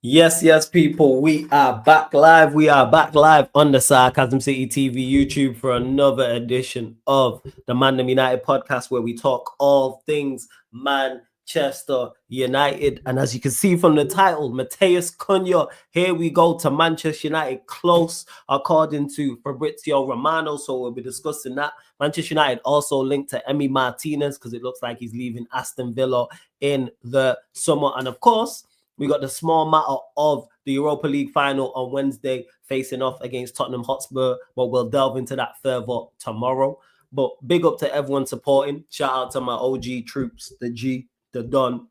Yes, people. We are back live. We are back live on the Sarcasm City TV YouTube for another edition of the ManDem United podcast, where we talk all things Manchester United. And as you can see from the title, MATHEUS CUNHA, here we go to Manchester United close, according to Fabrizio Romano. So we'll be discussing that. Manchester United also linked to Emi Martinez because it looks like he's leaving Aston Villa in the summer. And of course, we got the small matter of the Europa League final on Wednesday, facing off against Tottenham Hotspur, but we'll delve into that further tomorrow. But big up to everyone supporting. Shout out to my OG troops, the G, the Don,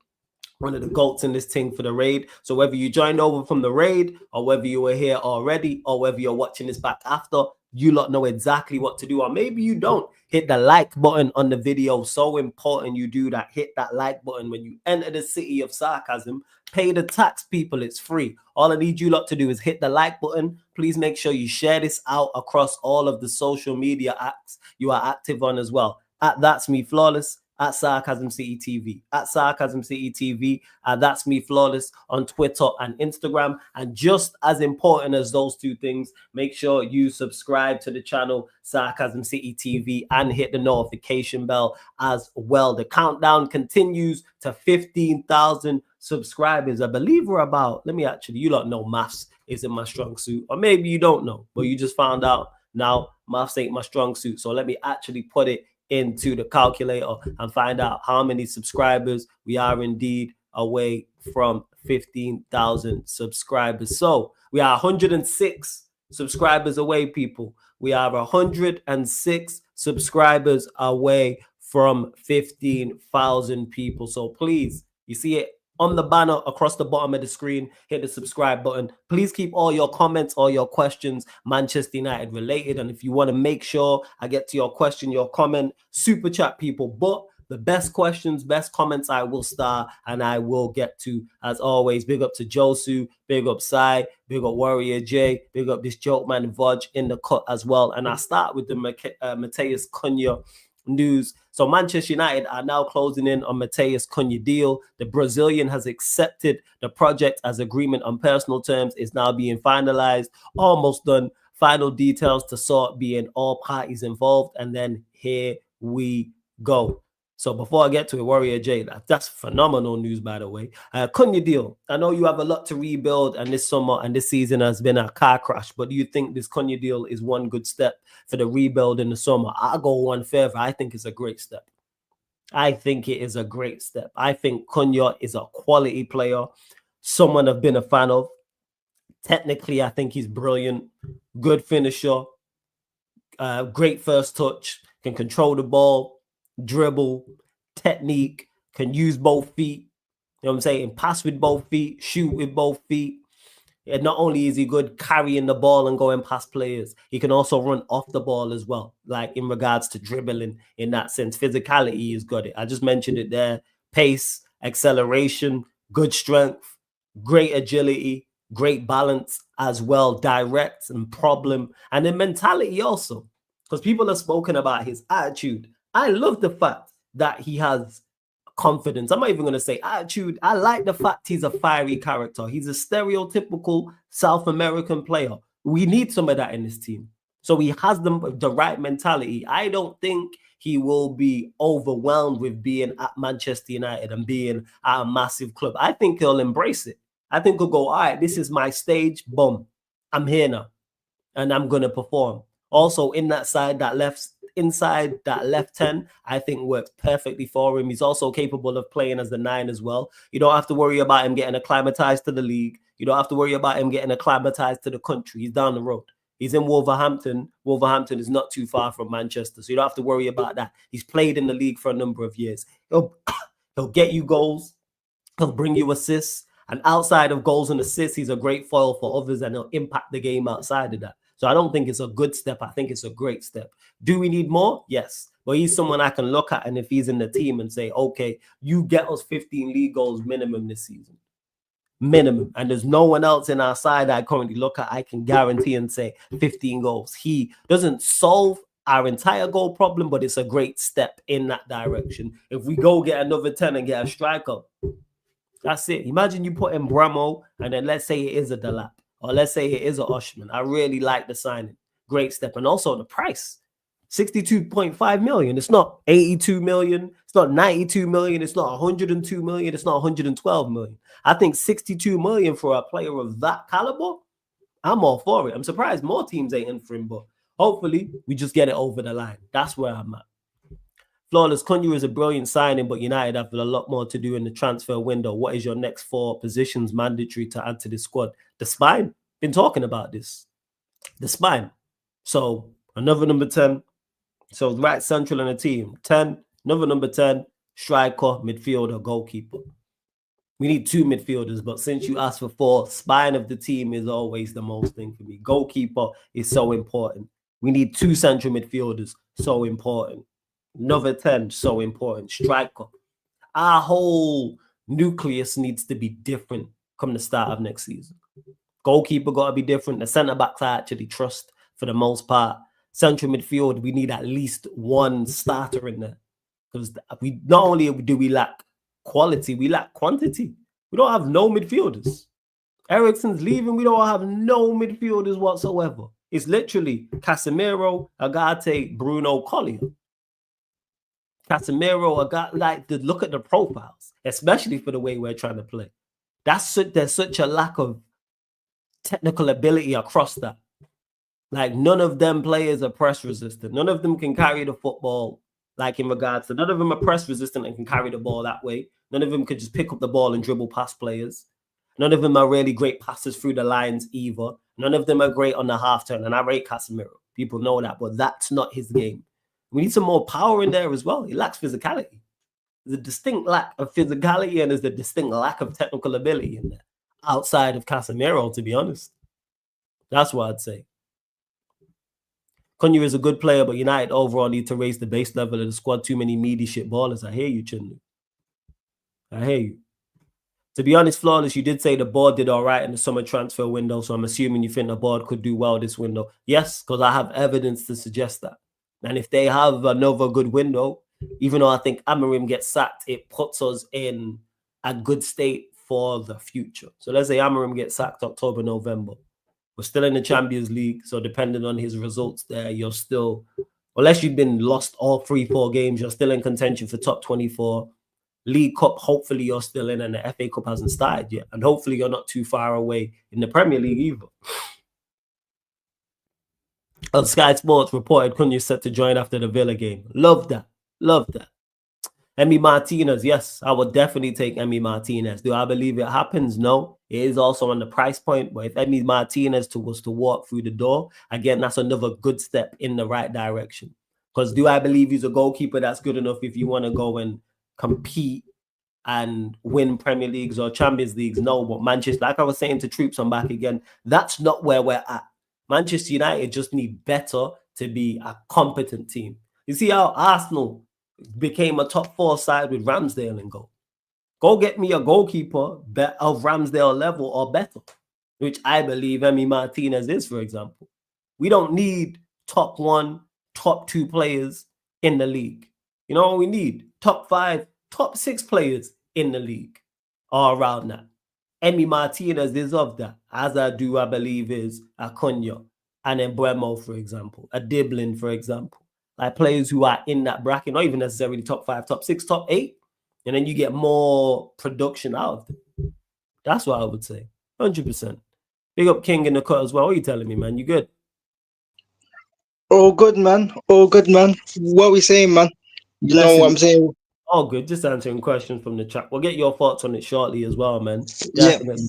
one of the GOATs in this thing for the raid. So whether you joined over from the raid or whether you were here already or whether you're watching this back after, you lot know exactly what to do. Or maybe you don't. Hit the like button on the video. So important you do that. Hit that like button when you enter the city of sarcasm. Pay the tax, people. It's free. All I need you lot to do is hit the like button. Please make sure you share this out across all of the social media apps you are active on as well. At That's Me Flawless, at Sarcasm City TV, at Sarcasm City TV, That's Me Flawless on Twitter and Instagram. And just as important as those two things, make sure you subscribe to the channel Sarcasm City TV and hit the notification bell as well. The countdown continues to 15,000 subscribers. I believe we're about, you lot know maths isn't my strong suit, or maybe you don't know, but you just found out now maths ain't my strong suit. So let me actually put it into the calculator and find out how many subscribers we are indeed away from 15,000 subscribers. So we are 106 subscribers away, people. We are 106 subscribers away from 15,000 people. So please, you see it on the banner across the bottom of the screen, hit the subscribe button. Please keep all your comments, all your questions Manchester United related. And if you want to make sure I get to your question, your comment, super chat, people. But the best questions, best comments I will start and I will get to, as always. Big up to Josu, big up Sai, big up Warrior J, big up this joke man Vodge in the cut as well. And I start with the MATHEUS CUNHA news. So Manchester United are now closing in on MATHEUS CUNHA deal. The Brazilian has accepted the project as agreement on personal terms is now being finalized, almost done. Final details to sort being all parties involved. And then here we go. So before I get to it, Warrior J, that's phenomenal news, by the way. CUNHA deal. I know you have a lot to rebuild, and this summer and this season has been a car crash, but do you think this CUNHA deal is one good step for the rebuild in the summer? I'll go one further. I think it's a great step. I think it is a great step. I think CUNHA is a quality player, someone I've been a fan of. Technically, I think he's brilliant, good finisher, great first touch, can control the ball, dribble, technique, can use both feet. You know what I'm saying? Pass with both feet, shoot with both feet. And not only is he good carrying the ball and going past players, he can also run off the ball as well, like in regards to dribbling in that sense. Physicality is good. I just mentioned it there. Pace, acceleration, good strength, great agility, great balance as well, direct and problem. And then mentality also, because people have spoken about his attitude. I love the fact that he has confidence. I'm not even going to say attitude. I like the fact he's a fiery character. He's a stereotypical South American player. We need some of that in this team. So he has the right mentality. I don't think he will be overwhelmed with being at Manchester United and being at a massive club. I think he'll embrace it. I think he'll go, all right, this is my stage. Boom. I'm here now. And I'm going to perform. Also, in that side, inside that left 10, I think works perfectly for him. He's also capable of playing as the 9 as well. You don't have to worry about him getting acclimatized to the league. You don't have to worry about him getting acclimatized to the country. He's down the road. He's in Wolverhampton. Wolverhampton is not too far from Manchester, so you don't have to worry about that. He's played in the league for a number of years. He'll get you goals. He'll bring you assists. And outside of goals and assists, he's a great foil for others, and he'll impact the game outside of that. So I don't think it's a good step. I think it's a great step. Do we need more? Yes. But he's someone I can look at, and if he's in the team and say, okay, you get us 15 league goals minimum this season. Minimum. And there's no one else in our side I currently look at, I can guarantee and say 15 goals. He doesn't solve our entire goal problem, but it's a great step in that direction. If we go get another 10 and get a striker, That's it. Imagine you put in Bramo, and then let's say it is a Delap, or let's say it is a Oshman. I really like the signing. Great step. And also the price. 62.5 million. It's not 82 million. It's not 92 million. It's not 102 million. It's not 112 million. I think 62 million for a player of that caliber, I'm all for it. I'm surprised more teams ain't in for him, but hopefully we just get it over the line. That's where I'm at. Flawless, CUNHA is a brilliant signing, but United have a lot more to do in the transfer window. What is your next 4 positions mandatory to add to the squad? The spine. Been talking about this. The spine. So another number 10. So right central in the team. 10. Another number 10. Striker, midfielder, goalkeeper. We need 2 midfielders, but since you asked for 4, spine of the team is always the most thing for me. Goalkeeper is so important. We need 2 central midfielders. So important. Another 10, so important. Striker. Our whole nucleus needs to be different come the start of next season. Goalkeeper got to be different. The centre-backs I actually trust for the most part. Central midfield, we need at least 1 starter in there. Because we not only do we lack quality, we lack quantity. We don't have no midfielders. Eriksen's leaving. We don't have no midfielders whatsoever. It's literally Casemiro, Agate, Bruno, Collier. Casemiro, I got like to look at the profiles, especially for the way we're trying to play. There's such a lack of technical ability across that. Like none of them players are press resistant. None of them can carry the football. Like in regards to none of them are press resistant and can carry the ball that way. None of them could just pick up the ball and dribble past players. None of them are really great passes through the lines either. None of them are great on the half turn. And I rate Casemiro. People know that, but that's not his game. We need some more power in there as well. He lacks physicality. There's a distinct lack of physicality and there's a distinct lack of technical ability in there. Outside of Casemiro, to be honest. That's what I'd say. CUNHA is a good player, but United overall need to raise the base level of the squad. Too many meaty shit ballers. I hear you, Chinley. I hear you. To be honest, Flawless, you did say the board did all right in the summer transfer window, so I'm assuming you think the board could do well this window. Yes, because I have evidence to suggest that. And if they have another good window, even though I think Amorim gets sacked, it puts us in a good state for the future. So let's say Amorim gets sacked October, November. We're still in the Champions League. So depending on his results there, you're still, unless you've been lost all 3-4 games, you're still in contention for top 24. League Cup, hopefully you're still in, and the FA Cup hasn't started yet. And hopefully you're not too far away in the Premier League either. On Sky Sports reported CUNHA set to join after the Villa game. Love that. Love that. Emi Martinez, yes, I would definitely take Emi Martinez. Do I believe it happens? No. It is also on the price point, but if Emi Martinez was to walk through the door, again, that's another good step in the right direction. Because do I believe he's a goalkeeper that's good enough if you want to go and compete and win Premier Leagues or Champions Leagues? No, but Manchester, like I was saying to Troops, I'm back again, that's not where we're at. Manchester United just need better to be a competent team. You see how Arsenal became a top 4 side with Ramsdale in goal. Go get me a goalkeeper of Ramsdale level or better, which I believe Emi Martinez is, for example. We don't need top 1, top 2 players in the league. You know what we need? Top 5, top 6 players in the league or around that. Emi Martinez is of that, as I believe, is a CUNHA and a Bremo, for example, a Diblin, for example. Like players who are in that bracket, not even necessarily top 5, top 6, top 8, and then you get more production out of them. That's what I would say, 100%. Big up King in the cut as well. What are you telling me, man? You good? All good, man. All good, man. What are we saying, man? You know what I'm saying? All good. Just answering questions from the chat. We'll get your thoughts on it shortly as well, man. Definitely.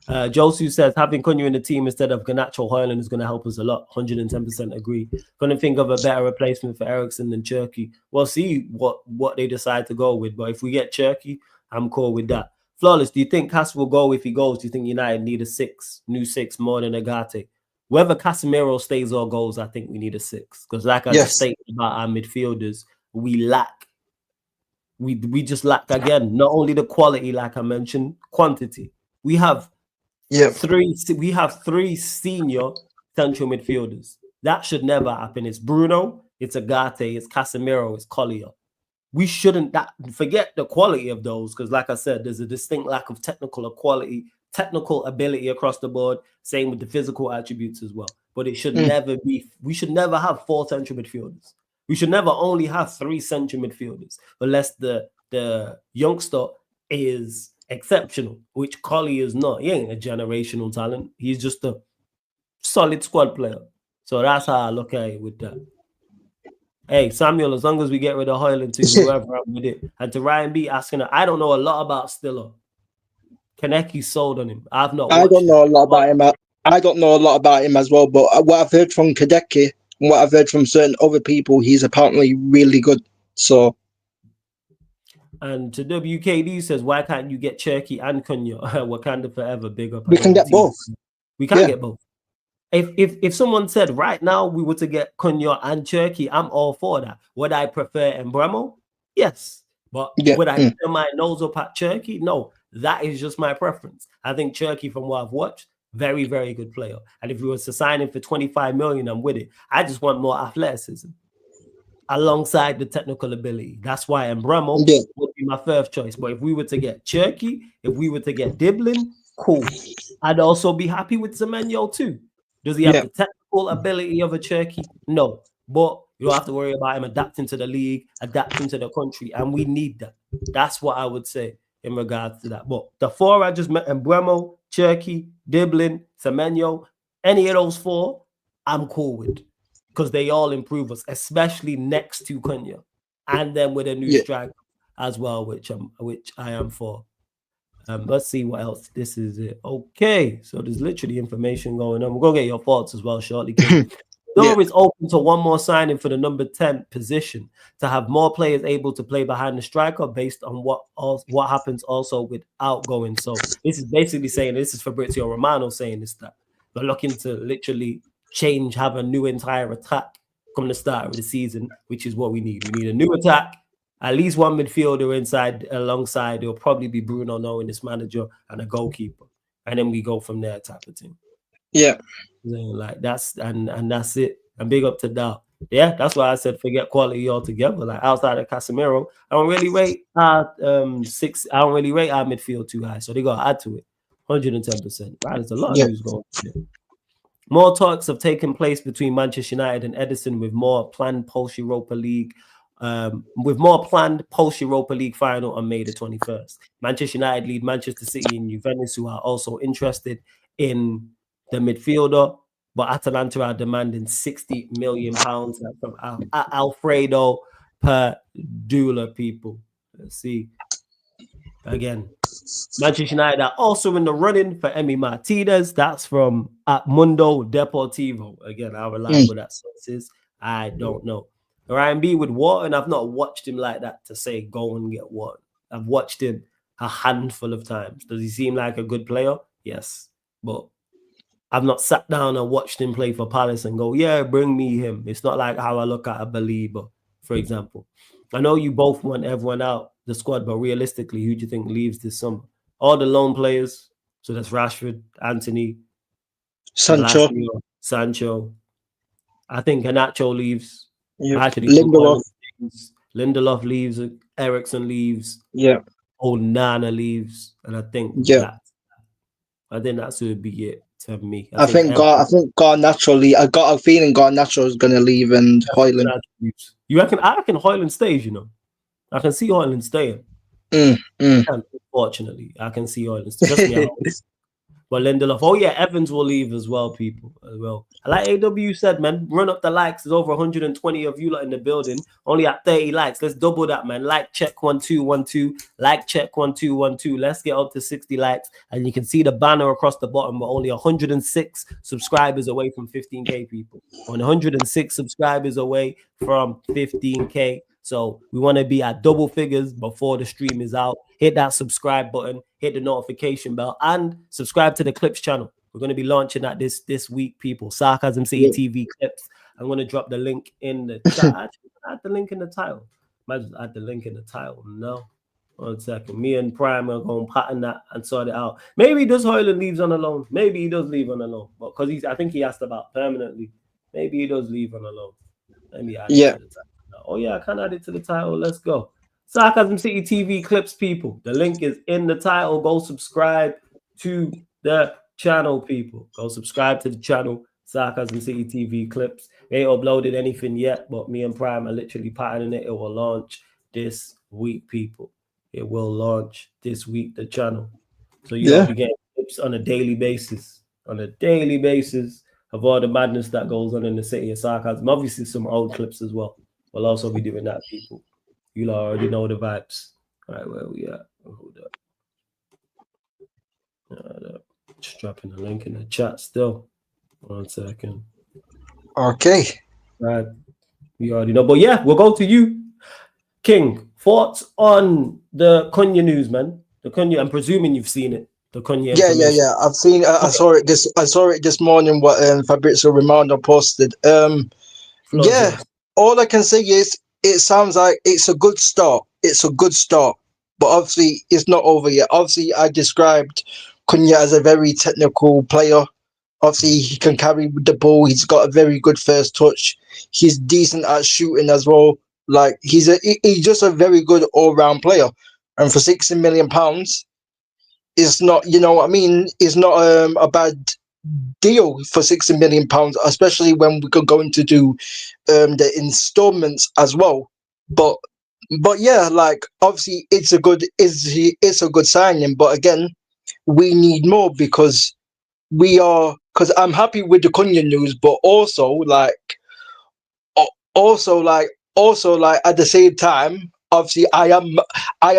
Yeah. Josu says having CUNHA in the team instead of Garnacho Højlund is going to help us a lot. 110% agree. Couldn't think of a better replacement for Eriksen than Cherki. We'll see what they decide to go with. But if we get Cherki, I'm cool with that. Flawless, do you think Cass will go? If he goes, do you think United need a new six more than Agate? Whether Casemiro stays or goes, I think we need a 6. Because like I just stated about our midfielders, we lack. We just lack, again, not only the quality, like I mentioned, quantity. We have 3 senior central midfielders. That should never happen. It's Bruno, it's Agate, it's Casemiro, it's Collier. we shouldn't forget the quality of those, because like I said, there's a distinct lack of technical ability across the board. Same with the physical attributes as well. But it should never be. We should never have 4 central midfielders. We should never only have 3 central midfielders, unless the youngster is exceptional, which Collie is not. He ain't a generational talent. He's just a solid squad player. So that's how I look at it with that. Hey, Samuel, as long as we get rid of Hoyland to whoever I'm with it. And to Ryan B asking, I don't know a lot about Stiller. Kaneki sold on him. I've not watched I don't know a lot about him. I don't know a lot about him as well, but what I've heard from Kadeki and what I've heard from certain other people, he's apparently really good. So. And to WKD says, why can't you get Cherky and Cunha? Wakanda forever, big up. We can get both. We can get both. If someone said right now we were to get Cunha and Cherky, I'm all for that. Would I prefer Embremo? Yes. But would I turn my nose up at Cherky? No. That is just my preference. I think Cherky, from what I've watched, very, very good player. And if we were to sign him for 25 million, I'm with it. I just want more athleticism alongside the technical ability. That's why Embremo would be my first choice. But if we were to get Cherky, if we were to get Diblin, cool. I'd also be happy with Semenyo too. Does he have the technical ability of a Cherky? No. But you don't have to worry about him adapting to the league, adapting to the country. And we need that. That's what I would say in regards to that. But the 4 I just met, Embremo, Cherky, Diblin, Semenyo, any of those 4, I'm cool with. Because they all improve us, especially next to Cunha. And then with a new striker as well, which I am for. Let's see what else. This is it. Okay, so there's literally information going on. We're going to get your thoughts as well shortly. Door is open to one more signing for the number 10 position to have more players able to play behind the striker based on what happens also with outgoing. So this is basically saying, this is Fabrizio Romano saying this, that we're looking to literally have a new entire attack from the start of the season, which is what we need. We need a new attack, at least one midfielder inside alongside. It'll probably be Bruno knowing this manager and a goalkeeper. And then we go from there type of thing. Yeah. Like that's that's it. And big up to Dow. Yeah, that's why I said forget quality altogether. Like outside of Casemiro, I don't really rate our midfield too high. So they gotta add to it. 110%. Right, there's a lot of news going on. More talks have taken place between Manchester United and Edison with more planned post-Europa League final on May the 21st. Manchester United lead Manchester City and Juventus, who are also interested in the midfielder, but Atalanta are demanding £60 million from Alfredo Perdula, people. Let's see. Again, Manchester United are also in the running for Emi Martinez. That's from Mundo Deportivo. Again, how reliable that source is, I don't know. Ryan B with Wharton, I've not watched him like that to say go and get Wharton. I've watched him a handful of times. Does he seem like a good player? Yes. But I've not sat down and watched him play for Palace and go, yeah, bring me him. It's not like how I look at a Belieber, for example. I know you both want everyone out the squad, but realistically, who do you think leaves this summer? All the loan players. So that's Rashford, Anthony, Sancho. I think Garnacho leaves. Yeah. Lindelof leaves. Ericsson leaves. Yeah. Onana leaves. And I think that's who would be it to me. I think Garnacho. I got a feeling Garnacho is going to leave and Højlund. You reckon? I reckon Højlund stays. You know, I can see Højlund staying. Unfortunately, I can see Højlund staying. But Lindelof, Evans will leave as well, people, as well. Like AW said, man, run up the likes. There's over 120 of you lot in the building. Only at 30 likes. Let's double that, man. Like check 1212. Like check 1212. Let's get up to 60 likes. And you can see the banner across the bottom. We're only 106 subscribers away from 15K, people. 106 subscribers away from 15K. So we want to be at double figures before the stream is out. Hit that subscribe button, hit the notification bell, and subscribe to the Clips channel. We're going to be launching that this week, people. Sarcasm City TV Clips. I'm going to drop the link in the chat. Actually, add the link in the title. Might just add the link in the title. No. 1 second. Me and Prime are going to pattern that and sort it out. Maybe does Højlund leaves on a loan. Maybe he does leave on a loan. But because I think he asked about permanently. Maybe he does leave on a loan. Let me add it to the title. Oh, yeah, I can add it to the title. Let's go. Sarcasm City TV clips, people. The link is in the title. Go subscribe to the channel, people. Go subscribe to the channel. Sarcasm City TV clips. We ain't uploaded anything yet, but me and Prime are literally patterning it. It will launch this week, people. It will launch this week, the channel. So Yeah. be getting clips on a daily basis. On a daily basis of all the madness that goes on in the city of sarcasm. Obviously, some old clips as well. We'll also be doing that, people. You already know the vibes. All right, where we at? Hold up. Just dropping the link in the chat still. 1 second. Okay. Right. We already know. But yeah, we'll go to you, King. Thoughts on the CUNHA news, man? The CUNHA, I'm presuming you've seen it. The CUNHA information. Yeah. I've seen. I saw it this. I saw it this morning. What Fabrizio Romano posted. Floor's Yeah. yours. All I can say is it sounds like it's a good start. It's a good start, but obviously it's not over yet. Obviously, I described Cunha as a very technical player. Obviously, he can carry the ball. He's got a very good first touch. He's decent at shooting as well. Like he's just a very good all round player. And for £60 million, it's not, you know what I mean, it's not a bad deal for £60 million, especially when we could go into do the installments as well. But yeah, like obviously it's a good signing. But again, we need more because I'm happy with the Cunha news, but also like at the same time, obviously I am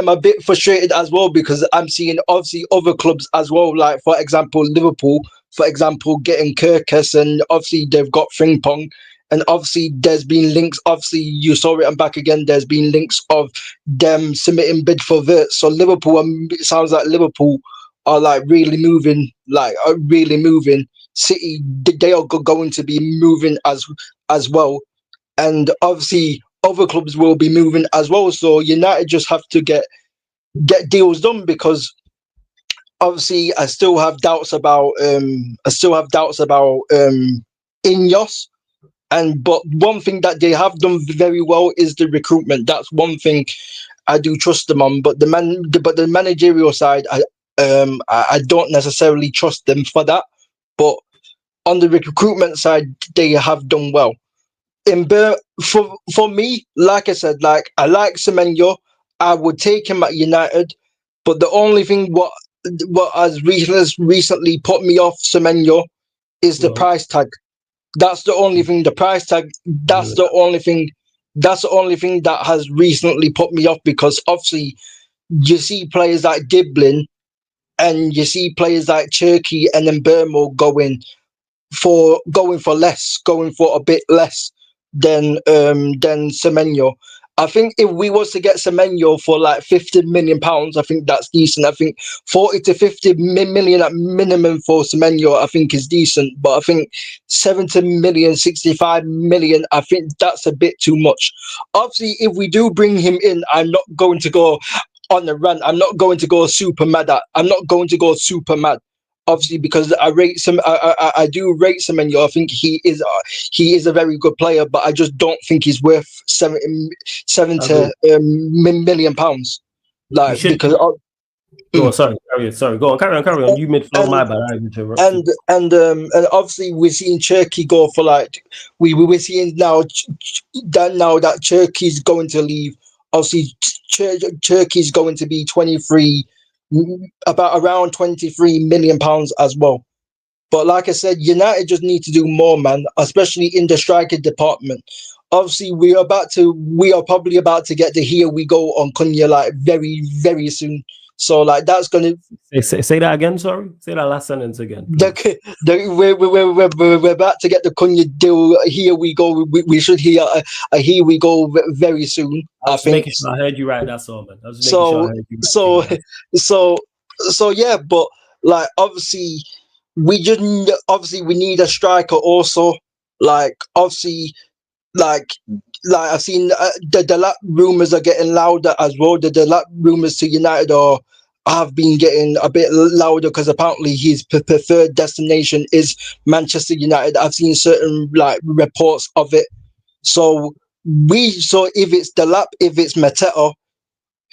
a bit frustrated as well because I'm seeing obviously other clubs as well, like for example Liverpool, for example, getting Kirkus, and obviously they've got Frimpong, and obviously there's been links, obviously you saw it and back again, there's been links of them submitting bid for Vert. So Liverpool, it sounds like Liverpool are like really moving, City, they are going to be moving as well, and obviously other clubs will be moving as well. So United just have to get deals done, because obviously I still have doubts about Ineos. But one thing that they have done very well is the recruitment. That's one thing I do trust them on. But the managerial side, I don't necessarily trust them for that. But on the recruitment side, they have done well. For me, like I said, like I like Semenyo, I would take him at United, but the only thing what has recently put me off Semenyo is the Well, price tag. That's the only thing. The price tag. That's the only thing. That's the only thing that has recently put me off, because obviously you see players like Giblin and you see players like Cherky and then Burmo going for less, going for a bit less than Semenyo. I think if we was to get Semenyo for like £50 million, I think that's decent. I think 40 to 50 million at minimum for Semenyo, I think is decent. But I think 70 million, 65 million, I think that's a bit too much. Obviously, if we do bring him in, I'm not going to go on the run. I'm not going to go super mad. I'm not going to go super mad, obviously, because I rate some. I do rate Semenyo. I think he is a very good player, but I just don't think he's worth 70 million pounds. you Like should because go on. Sorry, carry on. Sorry, go on. Carry on. You mid flow. and My bad. I interrupted. and obviously we're seeing Turkey go for like we're seeing now that Turkey's going to leave. Obviously, Turkey's going to be 23, about around 23 million pounds as well. But like I said, United just need to do more, man, especially in the striker department. Obviously, we are probably about to get the here we go on Cunha like very, very soon. So like that's gonna Say that again. Sorry. Say that last sentence again, please. we're about to get the Cunha deal. Here we go. We should hear a here we go very soon. I I was think. making sure I heard you right. That's all, man. I was making sure I So heard you right, so King. Man. so so yeah, but like obviously we need a striker also. Like obviously like I've seen the lap rumors are getting louder as well. The lap rumors to United have been getting a bit louder, because apparently his preferred destination is Manchester United. I've seen certain like reports of it. So if it's the lap, if it's Mateta,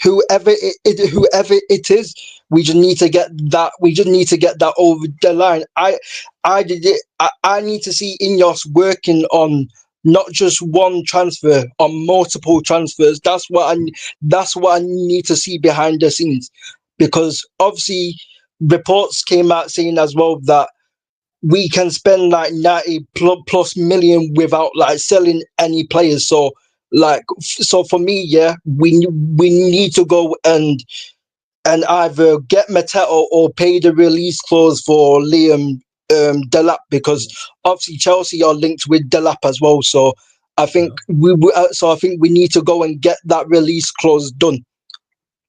whoever it is, we just need to get that. We just need to get that over the line. I did it. I need to see Ineos working on not just one transfer, on multiple transfers. That's what I need to see behind the scenes, because obviously reports came out saying as well that we can spend like 90 plus million without like selling any players. So so for me, yeah, we need to go and either get Mateo or pay the release clause for Liam Delap, because obviously Chelsea are linked with Delap as well. So I think I think we need to go and get that release clause done.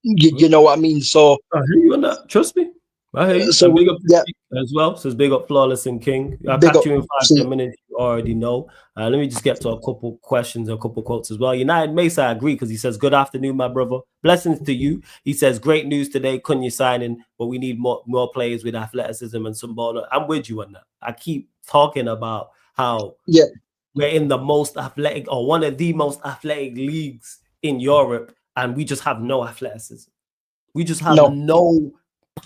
You know what I mean? So I hear you on that. Trust me. I hear you. And big up to yeah, King as well. Says big up Flawless and King. I'll big catch up. you in 5 See, 10 minutes. You already know. Let me just get to a couple questions, a couple quotes as well. United Mesa, I agree, because he says, "Good afternoon, my brother. Blessings to you." He says, "Great news today. Cunha signing, but we need more players with athleticism and some ball." I'm with you on that. I keep talking about how yeah, we're in the most athletic, or one of the most athletic leagues in Europe, and we just have no athleticism. We just have no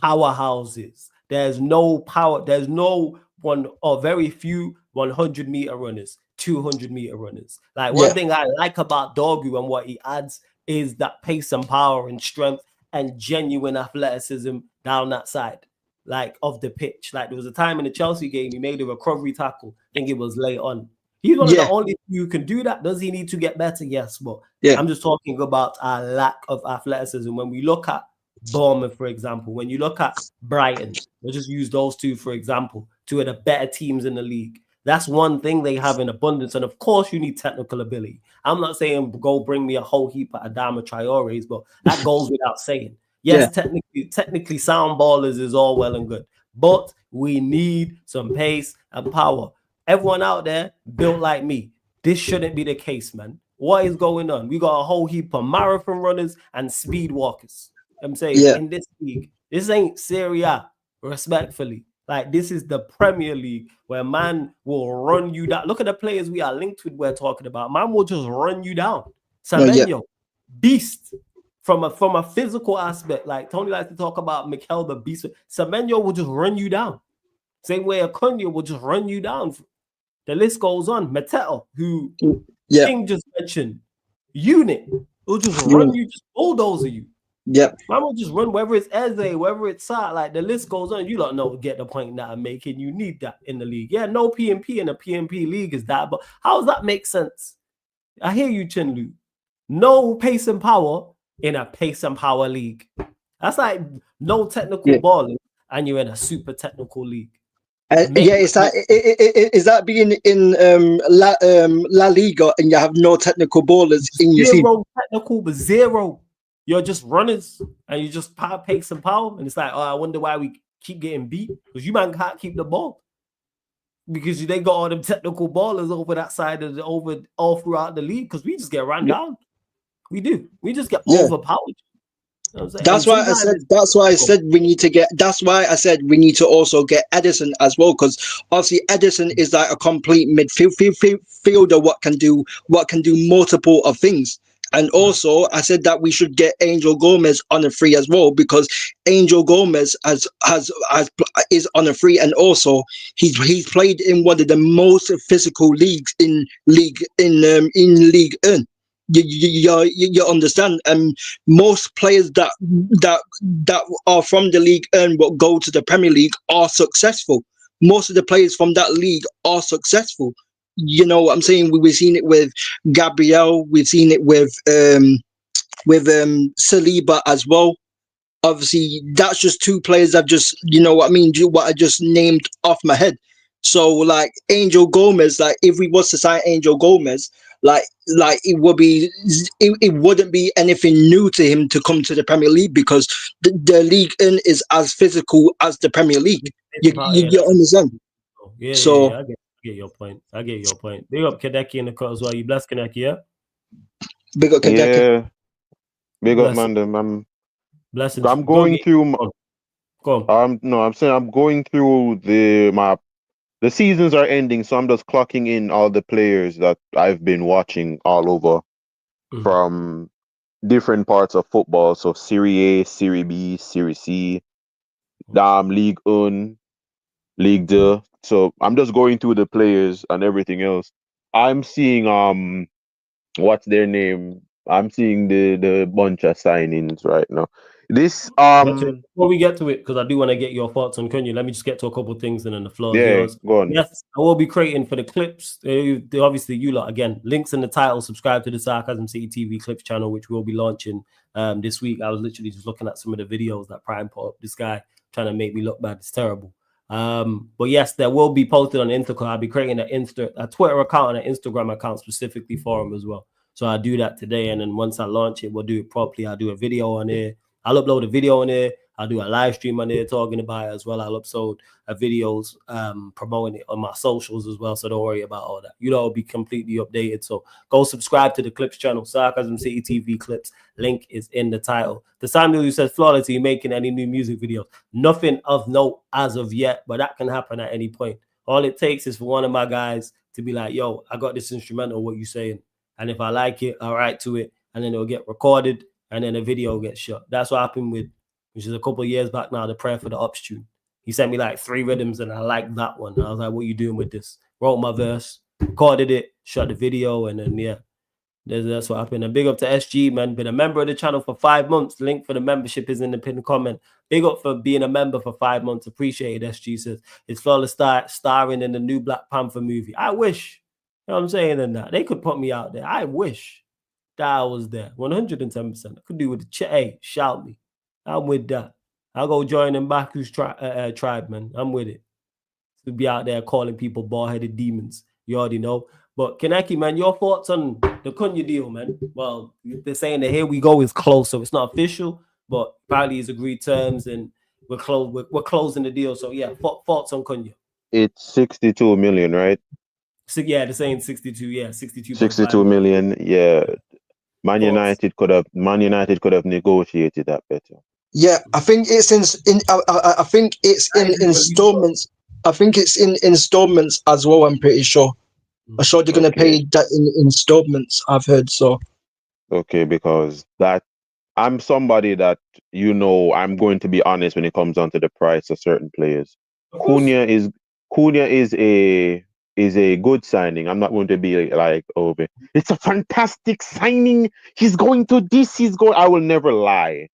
powerhouses. There's no power. There's no one or very few 100-meter runners, 200-meter runners. Like one thing I like about Dorgu and what he adds is that pace and power and strength and genuine athleticism down that side, like of the pitch. Like there was a time in the Chelsea game he made a recovery tackle. I think it was late on. He's one of the only who can do that. Does he need to get better? Yes, but I'm just talking about our lack of athleticism. When we look at Bournemouth, for example, when you look at Brighton, we'll just use those two for example, two of the better teams in the league. That's one thing they have in abundance. And of course, you need technical ability. I'm not saying go bring me a whole heap of Adama Traores, but that goes without saying. Yes, technically sound ballers is all well and good, but we need some pace and power. Everyone out there built like me. This shouldn't be the case, man. What is going on? We got a whole heap of marathon runners and speed walkers. I'm saying in this league, this ain't Serie A, respectfully. Like this is the Premier League where man will run you down. Look at the players we are linked with. We're talking about. Man will just run you down. Semenyo, beast from a physical aspect. Like Tony likes to talk about Mikel the beast. Semenyo will just run you down. Same way a Cunha will just run you down. The list goes on. Mateo, who King just mentioned, unit will just run you, just bulldozer you. Yep. Man will just run, whether it's Eze, whether it's Sa, like the list goes on. You don't know, get the point that I'm making. You need that in the league. Yeah, no PMP in a PMP league is that, but how does that make sense? I hear you, Chinlu. No pace and power in a pace and power league. That's like no technical balling, and you're in a super technical league. Is that being in La Liga and you have no technical ballers in your team? Zero technical, but zero. You're just runners and you just pace and power. And it's like, oh, I wonder why we keep getting beat. Because you man can't keep the ball. Because they got all them technical ballers over that side of over all throughout the league. Because we just get run down. We do. We just get overpowered. You know that's why I said we need to get. That's why I said we need to also get Edison as well, because obviously Edison is like a complete midfielder. What can do multiple of things. And also, I said that we should get Angel Gomez on a free as well, because Angel Gomez is on a free, and also he's played in one of the most physical leagues in League 1. You understand? Most players that are from the League 1 but go to the Premier League are successful. Most of the players from that league are successful. You know what I'm saying? We've seen it with Gabriel. We've seen it with Saliba as well. Obviously, that's just two players I've just, you know what I mean, what I just named off my head. So, like, Angel Gomez, like, if we was to sign Angel Gomez, like it wouldn't be anything new to him to come to the Premier League, because the League is as physical as the Premier League. You understand? I get your point. Big up Kadeki in the cut as well. You blessed Kadeki, yeah? Big up Kadeki. Yeah. Big up ManDem. Blessings. I'm going through. Go on. I'm saying I'm going through the seasons are ending, so I'm just clocking in all the players that I've been watching all over from different parts of football. So Serie A, Serie B, Serie C, League One, League Two. So I'm just going through the players and everything else. I'm seeing what's their name? I'm seeing the bunch of signings right now. This Before we get to it, because I do want to get your thoughts on Cunha, let me just get to a couple of things and then the floor is yeah, yours. go on. Yes, I will be creating for the clips. Obviously, you lot again, links in the title. Subscribe to the Sarcasm City TV Clips channel, which we'll be launching this week. I was literally just looking at some of the videos that Prime put up. This guy trying to make me look bad. It's terrible. But yes, there will be posted on Instagram. I'll be creating a Twitter account and an Instagram account specifically for him as well. So I'll do that today, and then once I launch it, we'll do it properly. I'll do a video on it. I'll upload a video on there. I'll do a live stream on there talking about it as well. I'll upload videos promoting it on my socials as well. So don't worry about all that. You know, it'll be completely updated. So go subscribe to the Clips channel, Sarcasm City TV Clips. Link is in the title. The Samuel who says, Flawless, are you making any new music videos? Nothing of note as of yet, but that can happen at any point. All it takes is for one of my guys to be like, yo, I got this instrumental, what you saying? And if I like it, I'll write to it, and then it'll get recorded. And then a video gets shot. That's what happened with, which is a couple of years back now, the Prayer for the Ops tune. He sent me like 3 rhythms and I liked that one. And I was like, what are you doing with this? Wrote my verse, recorded it, shot the video, and then, yeah, that's what happened. And big up to SG, man. Been a member of the channel for 5 months. Link for the membership is in the pinned comment. Big up for being a member for 5 months. Appreciate it, SG says. It's Flawless starring in the new Black Panther movie. I wish. You know what I'm saying? And that they could put me out there. I wish that I was there. 110%. I could do with the hey, shout me. I'm with that. I'll go join them Baku's tribe, man. I'm with it. To be out there calling people bald-headed demons. You already know. But Kaneki, man, your thoughts on the Cunha deal, man? Well, they're saying that here we go is close, so it's not official, but probably is agreed terms, and we're closing the deal. So yeah, thoughts on Cunha? It's 62 million, right? So yeah, they're saying 62. Yeah, 62. 62 million. Yeah. Man United could have negotiated that better. Yeah, I think it's I think it's in installments. I think it's in installments as well. I'm pretty sure. I'm sure they're gonna pay that in installments. I've heard so. Okay, because that I'm somebody that I'm going to be honest when it comes down to the price of certain players. Cunha is a good signing. I'm not going to be like, oh, it's a fantastic signing. He's going to this. I will never lie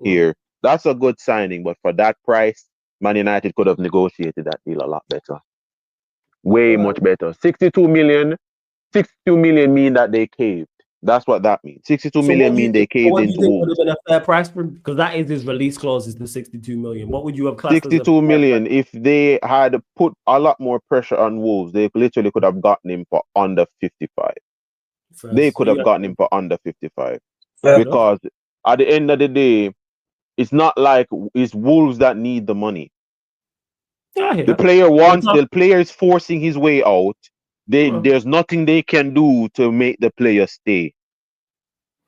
here. That's a good signing, but for that price, Man United could have negotiated that deal a lot better. Way much better. 62 million mean that they caved. That's what that means. 62 million mean they caved into Wolves. Would have been a fair price for him? Because that is his release clause, is the 62 million. What would you have classed 62 million? If they had put a lot more pressure on Wolves, they literally could have gotten him for under 55. They could have gotten him for under 55. Because at the end of the day, it's not like it's Wolves that need the money. The player is forcing his way out. There's nothing they can do to make the player stay.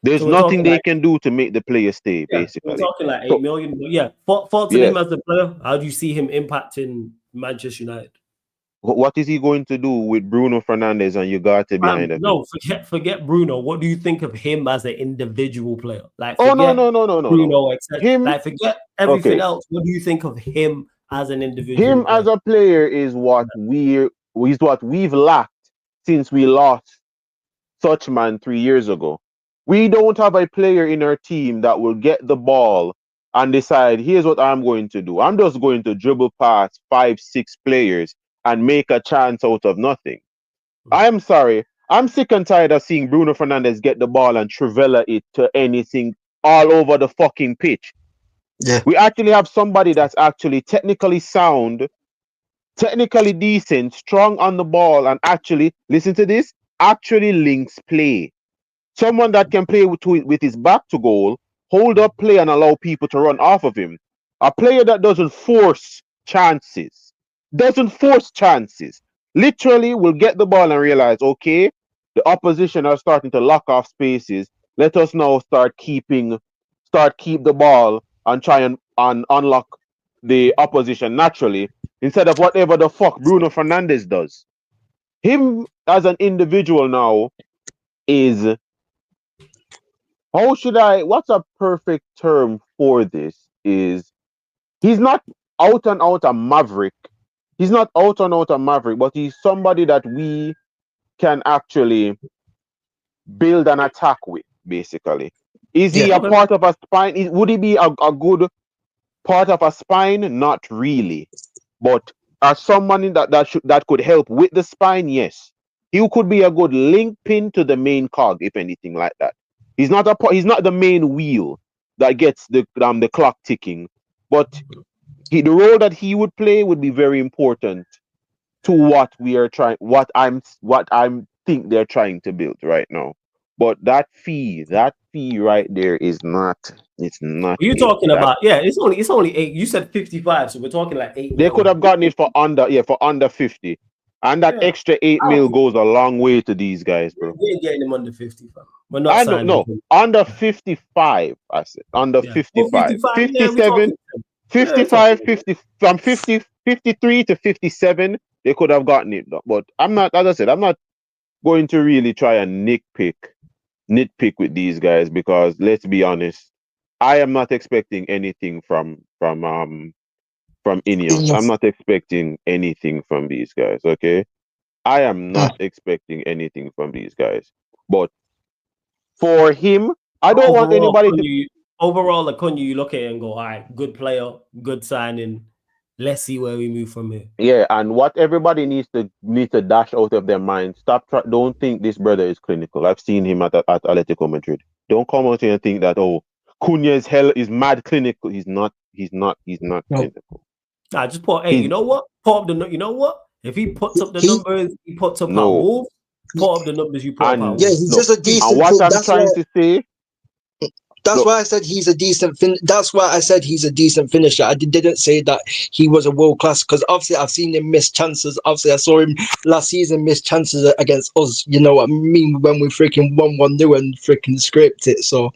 There's nothing they can do to make the player stay, basically. We're talking like 8 million. But yeah, thoughts on him as a player? How do you see him impacting Manchester United? What is he going to do with Bruno Fernandes and Ugarte behind him? No, forget Bruno. What do you think of him as an individual player? Like, no. Bruno, like, forget everything else. What do you think of him as an individual? Him as a player is what we've lacked since we lost Suchman 3 years ago. We don't have a player in our team that will get the ball and decide, here's what I'm going to do. I'm just going to dribble past 5-6 players and make a chance out of nothing. I'm sorry. I'm sick and tired of seeing Bruno Fernandes get the ball and trivela it to anything all over the fucking pitch. Yeah. We actually have somebody that's actually technically sound, technically decent, strong on the ball, and actually, listen to this, actually links play. Someone that can play with his back to goal, hold up play and allow people to run off of him. A player that doesn't force chances. Literally will get the ball and realize, okay, the opposition are starting to lock off spaces. Let us now keep the ball and try and unlock the opposition naturally instead of whatever the fuck Bruno Fernandes does. Him as an individual now is how should I? What's a perfect term for this? Is he's not out and out a maverick. He's not out and out a maverick, but he's somebody that we can actually build an attack with, basically. Is he Yeah. a Okay. part of a spine? Would he be a good part of a spine? Not really. But as someone that could help with the spine, yes. He could be a good link pin to the main cog, if anything like that. He's not the main wheel that gets the clock ticking. But the role that he would play would be very important to what I'm think they're trying to build right now. But that fee right there is not, it's not You're it. talking That about, yeah, it's only 8. You said 55, so we're talking like 8 they could mil. have gotten it for under 50. And that Yeah. extra 8 I don't mil think goes a long way to these guys, bro. we ain't getting him under 50, fam. We're not I don't signing know. him. Under 55, I said. Under Yeah. Or 55. 55, yeah, we're 57, talking. Yeah, it's 55, okay. 50, from 53 to 57, they could have gotten it. But I'm not, as I said, I'm not going to really try and nitpick with these guys, because let's be honest, I am not expecting anything from Ineos. I'm not expecting anything from these guys, okay? I am not expecting anything from these guys. But for him, I don't want Overall, anybody to. Acuna, you look at it and go, all right, good player, good signing. Let's see where we move from here. Yeah, and what everybody needs to dash out of their mind. Don't think this brother is clinical. I've seen him at Atletico Madrid. Don't come out here and think that, oh, Cunha is mad clinical. He's not. He's not No. clinical. Nah, just put, hey, He's you know what? You know what? If he puts up the He numbers, he puts up our no. Wolves, put up the numbers you put up our And yeah, Wolves. he's no. just a And decent what fit. I'm trying to say, That's no, why I said he's a decent That's why I said he's a decent finisher. I didn't say that he was a world class, because obviously I've seen him miss chances. Obviously, I saw him last season miss chances against us. You know what I mean? When we freaking won 1-0 and freaking scraped it. So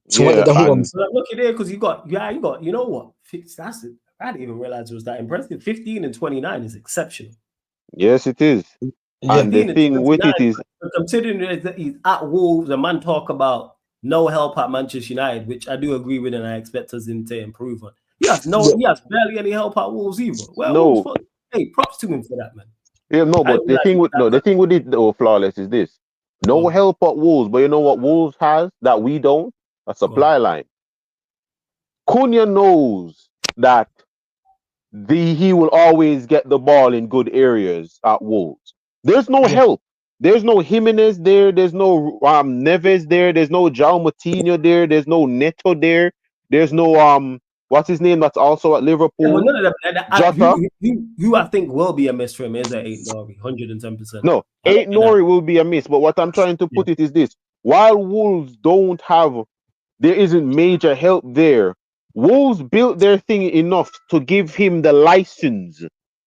it's one of yeah, them and ones. So look at there, because you got, you know what? That's it. I didn't even realize it was that impressive. 15 and 29 is exceptional. yes, it is. Yeah. And the 15 and thing with 29, it is, but considering that he's at Wolves, a man talk about no help at Manchester United, which I do agree with, and I expect us to improve on. He has Yeah. barely any help at Wolves either. Well, Wolves, no, hey, props to him for that, man. yeah, no, I but didn't realize he was that the thing with it, though, Flawless, is this: good. no help at Wolves, but you know what Wolves has that we don't? A Go on. supply line. Cunha knows that he will always get the ball in good areas at Wolves. There's no Yeah. help. There's no Jimenez there. There's no Neves there. There's no João Moutinho there. There's no Neto there. There's no what's his name that's also at Yeah, but Liverpool? none of them. Jota. Who I think will be a miss for him is that 8 110%. No, I look eight at that. Nori will be a miss. But what I'm trying to Yeah. put it is this: while Wolves don't have, there isn't major help there. Wolves built their thing enough to give him the license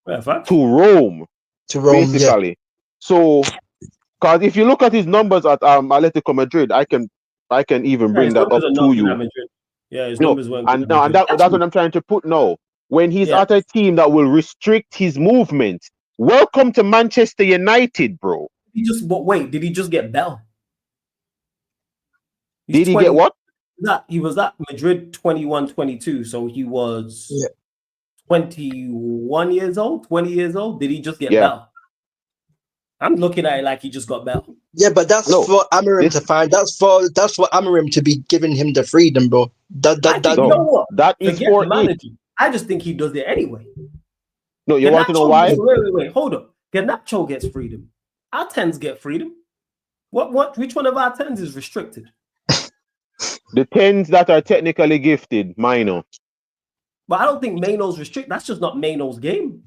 Yeah, facts. to roam, To Rome. Yeah. basically. So, because if you look at his numbers at Atletico Madrid, I can even Yeah, bring his that numbers up are to not good you. at Madrid. Yeah, his No, numbers weren't good and at now and Madrid. that's what I'm trying to put now. When he's Yeah, at a team that will restrict his movement, welcome to Manchester United, bro. wait, did he just get Bell? He's Did he get 20. what? He was at Madrid 21, 22. So he was Yeah. 21 years old, 20 years old. Did he just get Yeah. Bell? I'm looking at it like he just got Bell. Yeah, but that's No. for Amarim This to find. That's for Amarim to be giving him the freedom, bro. I think, you no. know what? That is Forget for the it. manager. I just think he does it anyway. No, you want to know why? Wait, hold up. Garnacho gets freedom. Our 10s get freedom. Which one of our 10s is restricted? The 10s that are technically gifted, minor. But I don't think Maino's restricted. That's just not Maino's game.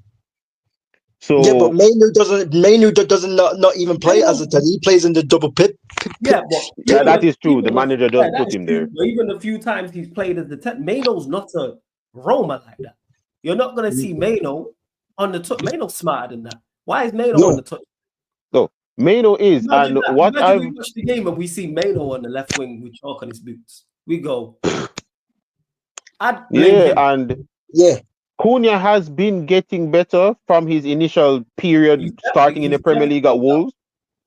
So yeah, but Mainu doesn't not even play as a 10. He plays in the double pit. Yeah, but that is true. The manager does put him there. But even the few times he's played as the 10, Maino's not a Roma like that. You're not going to see Maino on the touch. Maino's smarter than that. Why is Maino on the touch? No, Maino is, Imagine and that. what Imagine we I've watch the game and we see Maino on the left wing with chalk on his boots. We go, I'd blame him. and Yeah. Cunha has been getting better from his initial period starting in the Premier League at Wolves.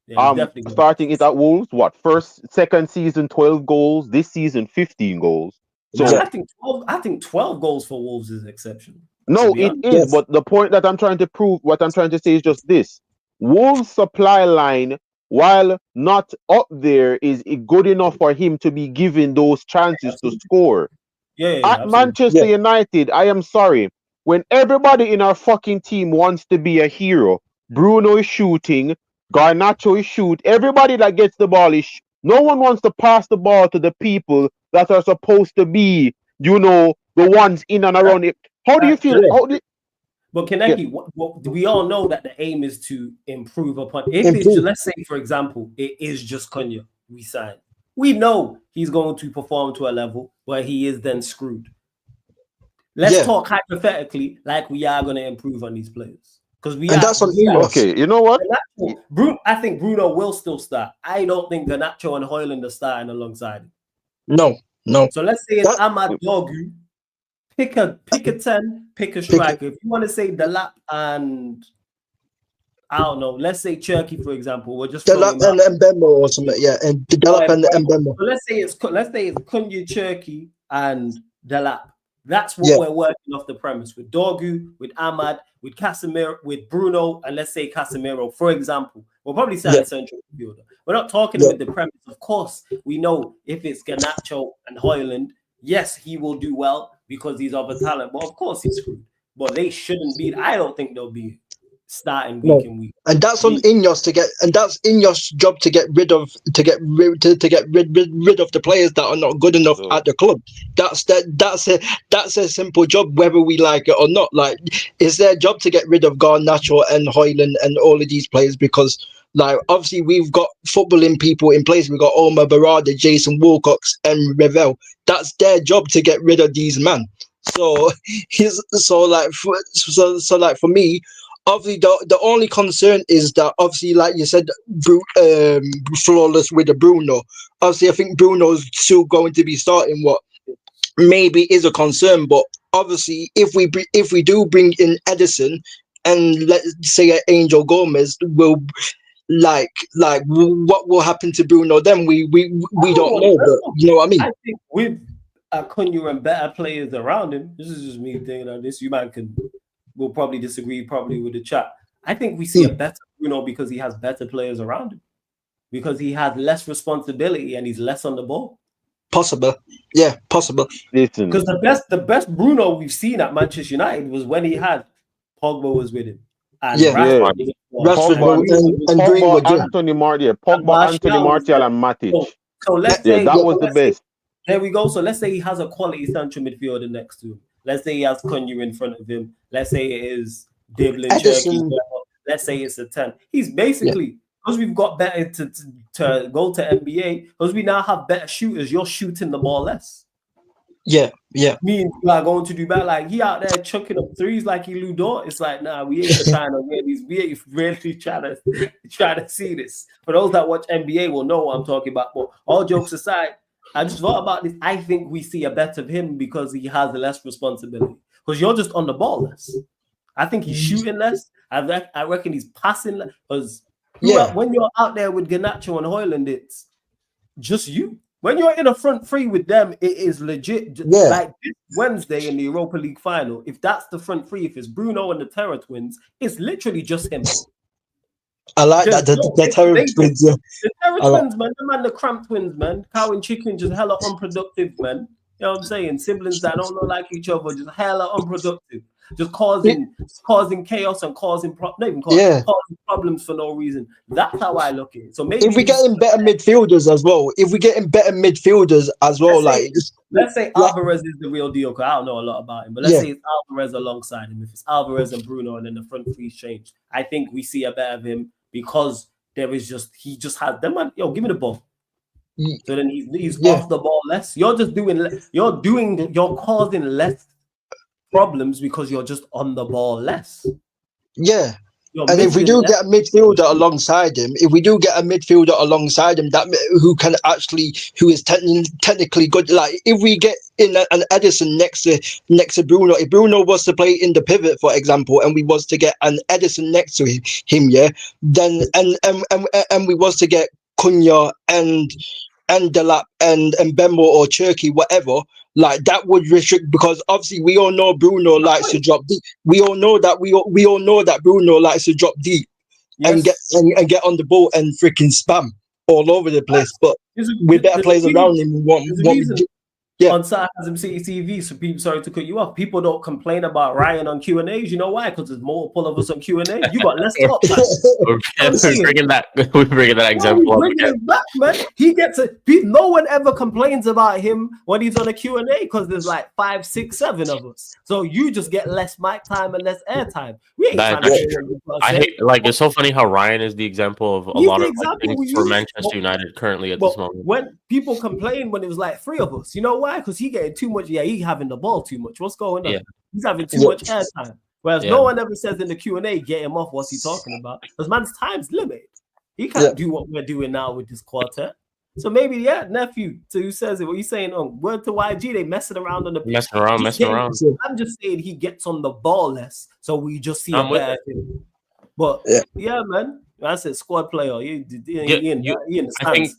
Yeah, he's definitely good. Starting it at Wolves, second season 12 goals, this season 15 goals. So Nah, I think 12 goals for Wolves is exceptional. no, it is. Yes. But the point that I'm trying to prove, what I'm trying to say is just this: Wolves' supply line, while not up there, is good enough for him to be given those chances to score. Yeah, At absolutely. Manchester United, I am sorry, when everybody in our fucking team wants to be a hero, Bruno is shooting, Garnacho is shoot. Everybody that gets the ball no one wants to pass the ball to the people that are supposed to be, the ones in and around it. How do you feel? Yeah. But Yeah. Kaneki, we all know that the aim is to improve upon. If it's let's say, for example, it is just Cunha we signed, we know he's going to perform to a level where he is then screwed. Let's talk hypothetically, like we are going to improve on these players because that's on okay. You know what? I think Bruno will still start. I don't think Garnacho and Højlund are starting alongside him. No. So let's say it's Amad Dogu. Pick a 10, pick a striker. If you want to say Delap and I don't know, let's say Cherky, for example. We're just Delap and Mbembo or something, and Delap and Mbembo. So let's say it's Cunha, Cherky, and Delap. That's what we're working off the premise with Dorgu, with Ahmad, with Casemiro, with Bruno, and let's say Casemiro, for example. We'll probably say a central midfielder. We're not talking with the premise. Of course, we know if it's Garnacho and Højlund, yes, he will do well because he's of a talent. But of course, he's screwed. But they shouldn't be. I don't think they'll be starting week in week. And that's on Ineos to get, and that's Ineos' job to get rid of rid of the players that are not good enough at the club. That's a simple job, whether we like it or not. Like, it's their job to get rid of Garnacho and Højlund and all of these players because, like, obviously we've got footballing people in place. We've got Omar Barada, Jason Wilcox, and Revel. That's their job to get rid of these men. So for me. Obviously, the only concern is that, obviously, like you said, flawless with the Bruno. Obviously, I think Bruno's still going to be starting. What maybe is a concern, but obviously, if we do bring in Edison and let's say Angel Gomez, will like what will happen to Bruno? Then we don't know, but you know what I mean. I think with Cunha and better players around him, this is just me thinking on this. You man will probably disagree with the chat. I think we see a better Bruno because he has better players around him, because he has less responsibility and he's less on the ball. Possible. Listen, because the best Bruno we've seen at Manchester United was when he had Pogba was with him. And Pogba, Anthony Martial, Anthony Martial, and Matic. So let's say that was the best. There we go. So let's say he has a quality central midfielder next to him. Let's say he has Cunha in front of him. Let's say it is Diblin, Cherky. Let's say it's a 10. He's basically, because we've got better to go to NBA, because we now have better shooters, you're shooting the ball less. Yeah. Me and you are going to do better. Like, he out there chucking up threes like he Ludor. It's like, nah, we ain't trying to win these. We ain't really trying to see this. For those that watch NBA will know what I'm talking about. But all jokes aside, I just thought about this. I think we see a better of him because he has less responsibility. Because you're just on the ball less. I think he's shooting less. I reckon he's passing less. Because when you're out there with Garnacho and Højlund, it's just you. When you're in a front three with them, it is legit. Like this Wednesday in the Europa League final, if that's the front three, if it's Bruno and the Terror Twins, it's literally just him. I like that. The Terror Twins. The Terror Twins, man. The Cramp Twins, man. Cow and Chicken, just hella unproductive, man. You know what I'm saying? Siblings that don't look like each other, just hella unproductive. Just causing chaos and causing problems for no reason. That's how I look at it. So maybe if we get in better midfielders as well, let's say Alvarez is the real deal, because I don't know a lot about him, but let's say it's Alvarez alongside him. If it's Alvarez and Bruno and then the front three change, I think we see a better of him because he just has them. Man, yo, give me the ball. So then he's off the ball less. You're causing less problems because you're just on the ball less. Yeah. And if we do get a midfielder alongside him, who is technically good, like if we get in an Edison next to Bruno, if Bruno was to play in the pivot, for example, and we was to get an Edison next to him, yeah, then and we was to get Cunha and Delap and Bembo or Cherky, whatever, like that would restrict, because obviously we all know Bruno likes to drop deep. We all know that Bruno likes to drop deep and get on the ball and freaking spam all over the place. But with better players around him, on Sarcasm City TV, so people, sorry to cut you off, people don't complain about Ryan on Q&As. You know why? Because there's multiple of us on Q&A. You got less talk time. We're bringing that example up again. Back, man. He gets it. No one ever complains about him when he's on a Q&A because there's like 5, 6, 7 of us. So you just get less mic time and less air time. We ain't trying to I hate, like, it's so funny how Ryan is the example of a lot of things for Manchester United currently at this moment. When people complain when it was like 3 of us, you know why? Because he getting too much. Yeah, he having the ball too much. What's going on? Yeah. He's having too much airtime. Whereas no one ever says in the Q&A, get him off. What's he talking about? Because man's time's limited. He can't do what we're doing now with this quartet. So maybe, nephew. So who says it? What you saying? Word to YG, they messing around on the pitch. Messing around. I'm just saying he gets on the ball less, so we just see a bad thing. But yeah, man, I said squad player. He in the stands. I think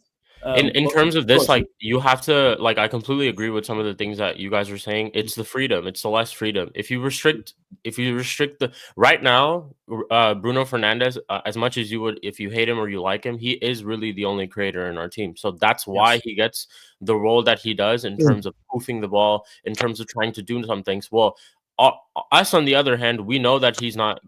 in terms of this, like, you have to, like, I completely agree with some of the things that you guys are saying. It's the freedom. It's the less freedom. If you restrict the right now, Bruno Fernandes, as much as you would, if you hate him or you like him, he is really the only creator in our team. So that's why he gets the role that he does in terms of poofing the ball, in terms of trying to do some things. Well, us on the other hand, we know that he's not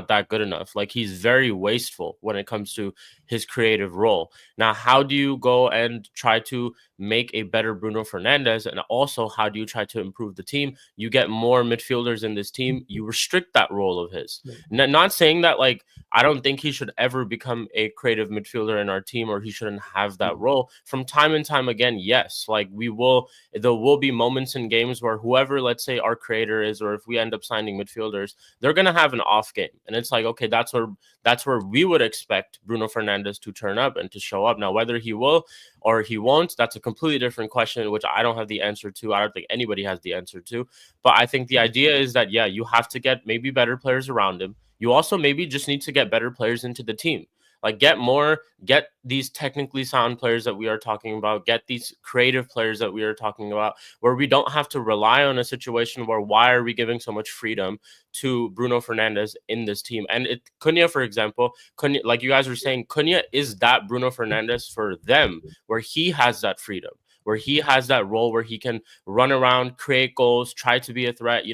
that good enough. Like, he's very wasteful when it comes to his creative role. Now, how do you go and try to make a better Bruno Fernandes? And also, how do you try to improve the team? You get more midfielders in this team. You restrict that role of his. Not saying that, like, I don't think he should ever become a creative midfielder in our team, or he shouldn't have that role. From time and time again, yes, like, there will be moments in games where whoever, let's say, our creator is, or if we end up signing midfielders, they're going to have an off game. And it's like, okay, that's where we would expect Bruno Fernandes to turn up and to show up. Now, whether he will or he won't, that's a completely different question, which I don't have the answer to. I don't think anybody has the answer to. But I think the idea is that, you have to get maybe better players around him. You also maybe just need to get better players into the team. Like, get these technically sound players that we are talking about, get these creative players that we are talking about, where we don't have to rely on a situation where, why are we giving so much freedom to Bruno Fernandes in this team? And Cunha, for example, like you guys were saying, Cunha is that Bruno Fernandes for them, where he has that freedom, where he has that role where he can run around, create goals, try to be a threat,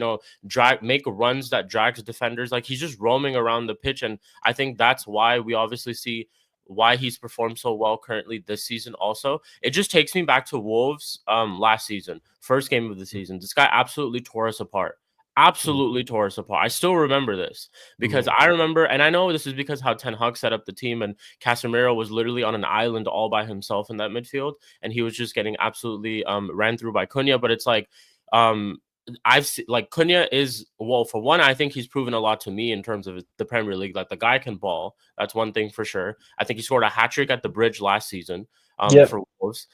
make runs that drags defenders. Like, he's just roaming around the pitch. And I think that's why we obviously see why he's performed so well currently this season also. It just takes me back to Wolves last season, first game of the season. This guy absolutely tore us apart. Absolutely tore us apart. I still remember this because I remember, and I know this is because how Ten Hag set up the team, and Casemiro was literally on an island all by himself in that midfield, and he was just getting absolutely ran through by Cunha. But it's like, I've seen, like, Cunha is, well, for one, I think he's proven a lot to me in terms of the Premier League. Like, the guy can ball. That's one thing for sure. I think he scored a hat-trick at the Bridge last season for Wolves.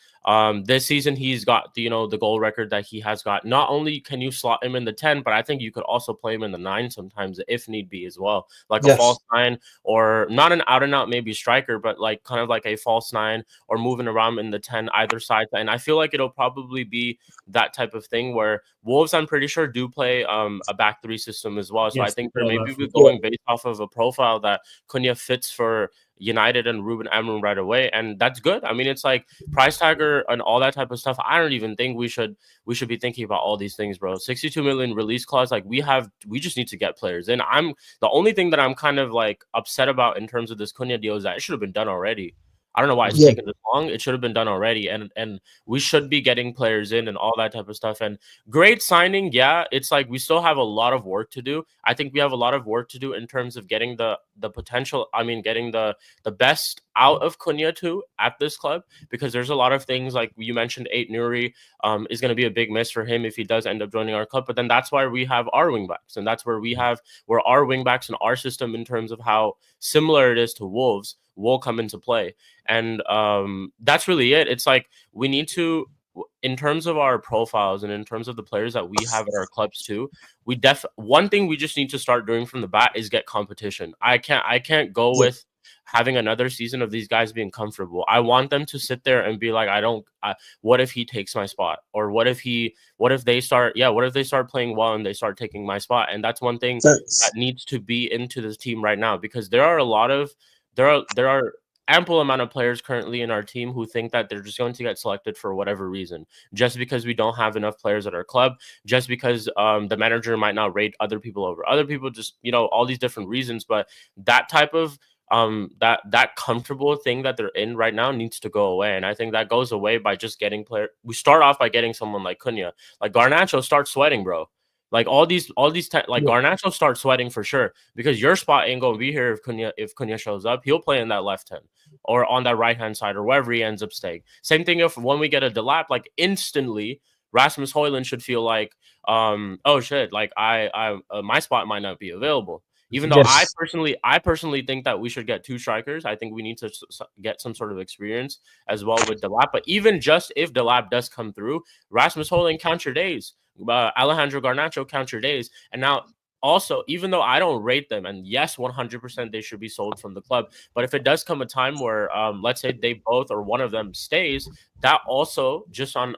This season, he's got the goal record that he has got. Not only can you slot him in the 10, but I think you could also play him in the 9 sometimes if need be as well. Like a false 9, or not an out-and-out maybe striker, but like kind of like a false 9, or moving around in the 10 either side. And I feel like it'll probably be that type of thing where Wolves, I'm pretty sure, do play a back 3 system as well. So I think they're maybe going based off of a profile that Cunha fits for United and Ruben Amorim right away, and that's good. I mean, it's like price tagger and all that type of stuff. I don't even think we should be thinking about all these things, bro. 62 million release clause, like we just need to get players in. I'm the only thing that I'm kind of like upset about in terms of this Cunha deal is that it should have been done already. I don't know why it's taken this long. It should have been done already, and we should be getting players in and all that type of stuff. And great signing, it's like we still have a lot of work to do. I think we have a lot of work to do in terms of getting the potential. I mean, getting the best out of Cunha too at this club, because there's a lot of things like you mentioned. Eight Nuri is going to be a big miss for him if he does end up joining our club. But then that's why we have our wingbacks, and that's where our wingbacks and our system in terms of how similar it is to Wolves will come into play. And that's really it. It's like we need to, in terms of our profiles and in terms of the players that we have at our clubs too, one thing we just need to start doing from the bat is get competition. I can't go with having another season of these guys being comfortable. I want them to sit there and be like, what if he takes my spot? Or what if they start playing well and they start taking my spot? And that's one thing that needs to be into this team right now, because there are ample amount of players currently in our team who think that they're just going to get selected for whatever reason, just because we don't have enough players at our club, just because the manager might not rate other people over other people, just, all these different reasons. But that type of that comfortable thing that they're in right now needs to go away. And I think that goes away by just getting We start off by getting someone like Cunha. Like Garnacho, start sweating, bro. Like Garnacho starts sweating for sure, because your spot ain't gonna be here if Cunha shows up. He'll play in that left hand or on that right hand side or wherever he ends up staying. Same thing when we get a Delap, like instantly Rasmus Højlund should feel like, oh shit, like my spot might not be available. Even though I personally think that we should get two strikers. I think we need to get some sort of experience as well with Delap. But even just if Delap does come through, Rasmus Højlund, count your days. Alejandro Garnacho, count your days. And now also, even though I don't rate them, and yes, 100% they should be sold from the club, but if it does come a time where let's say they both or one of them stays, that also, just on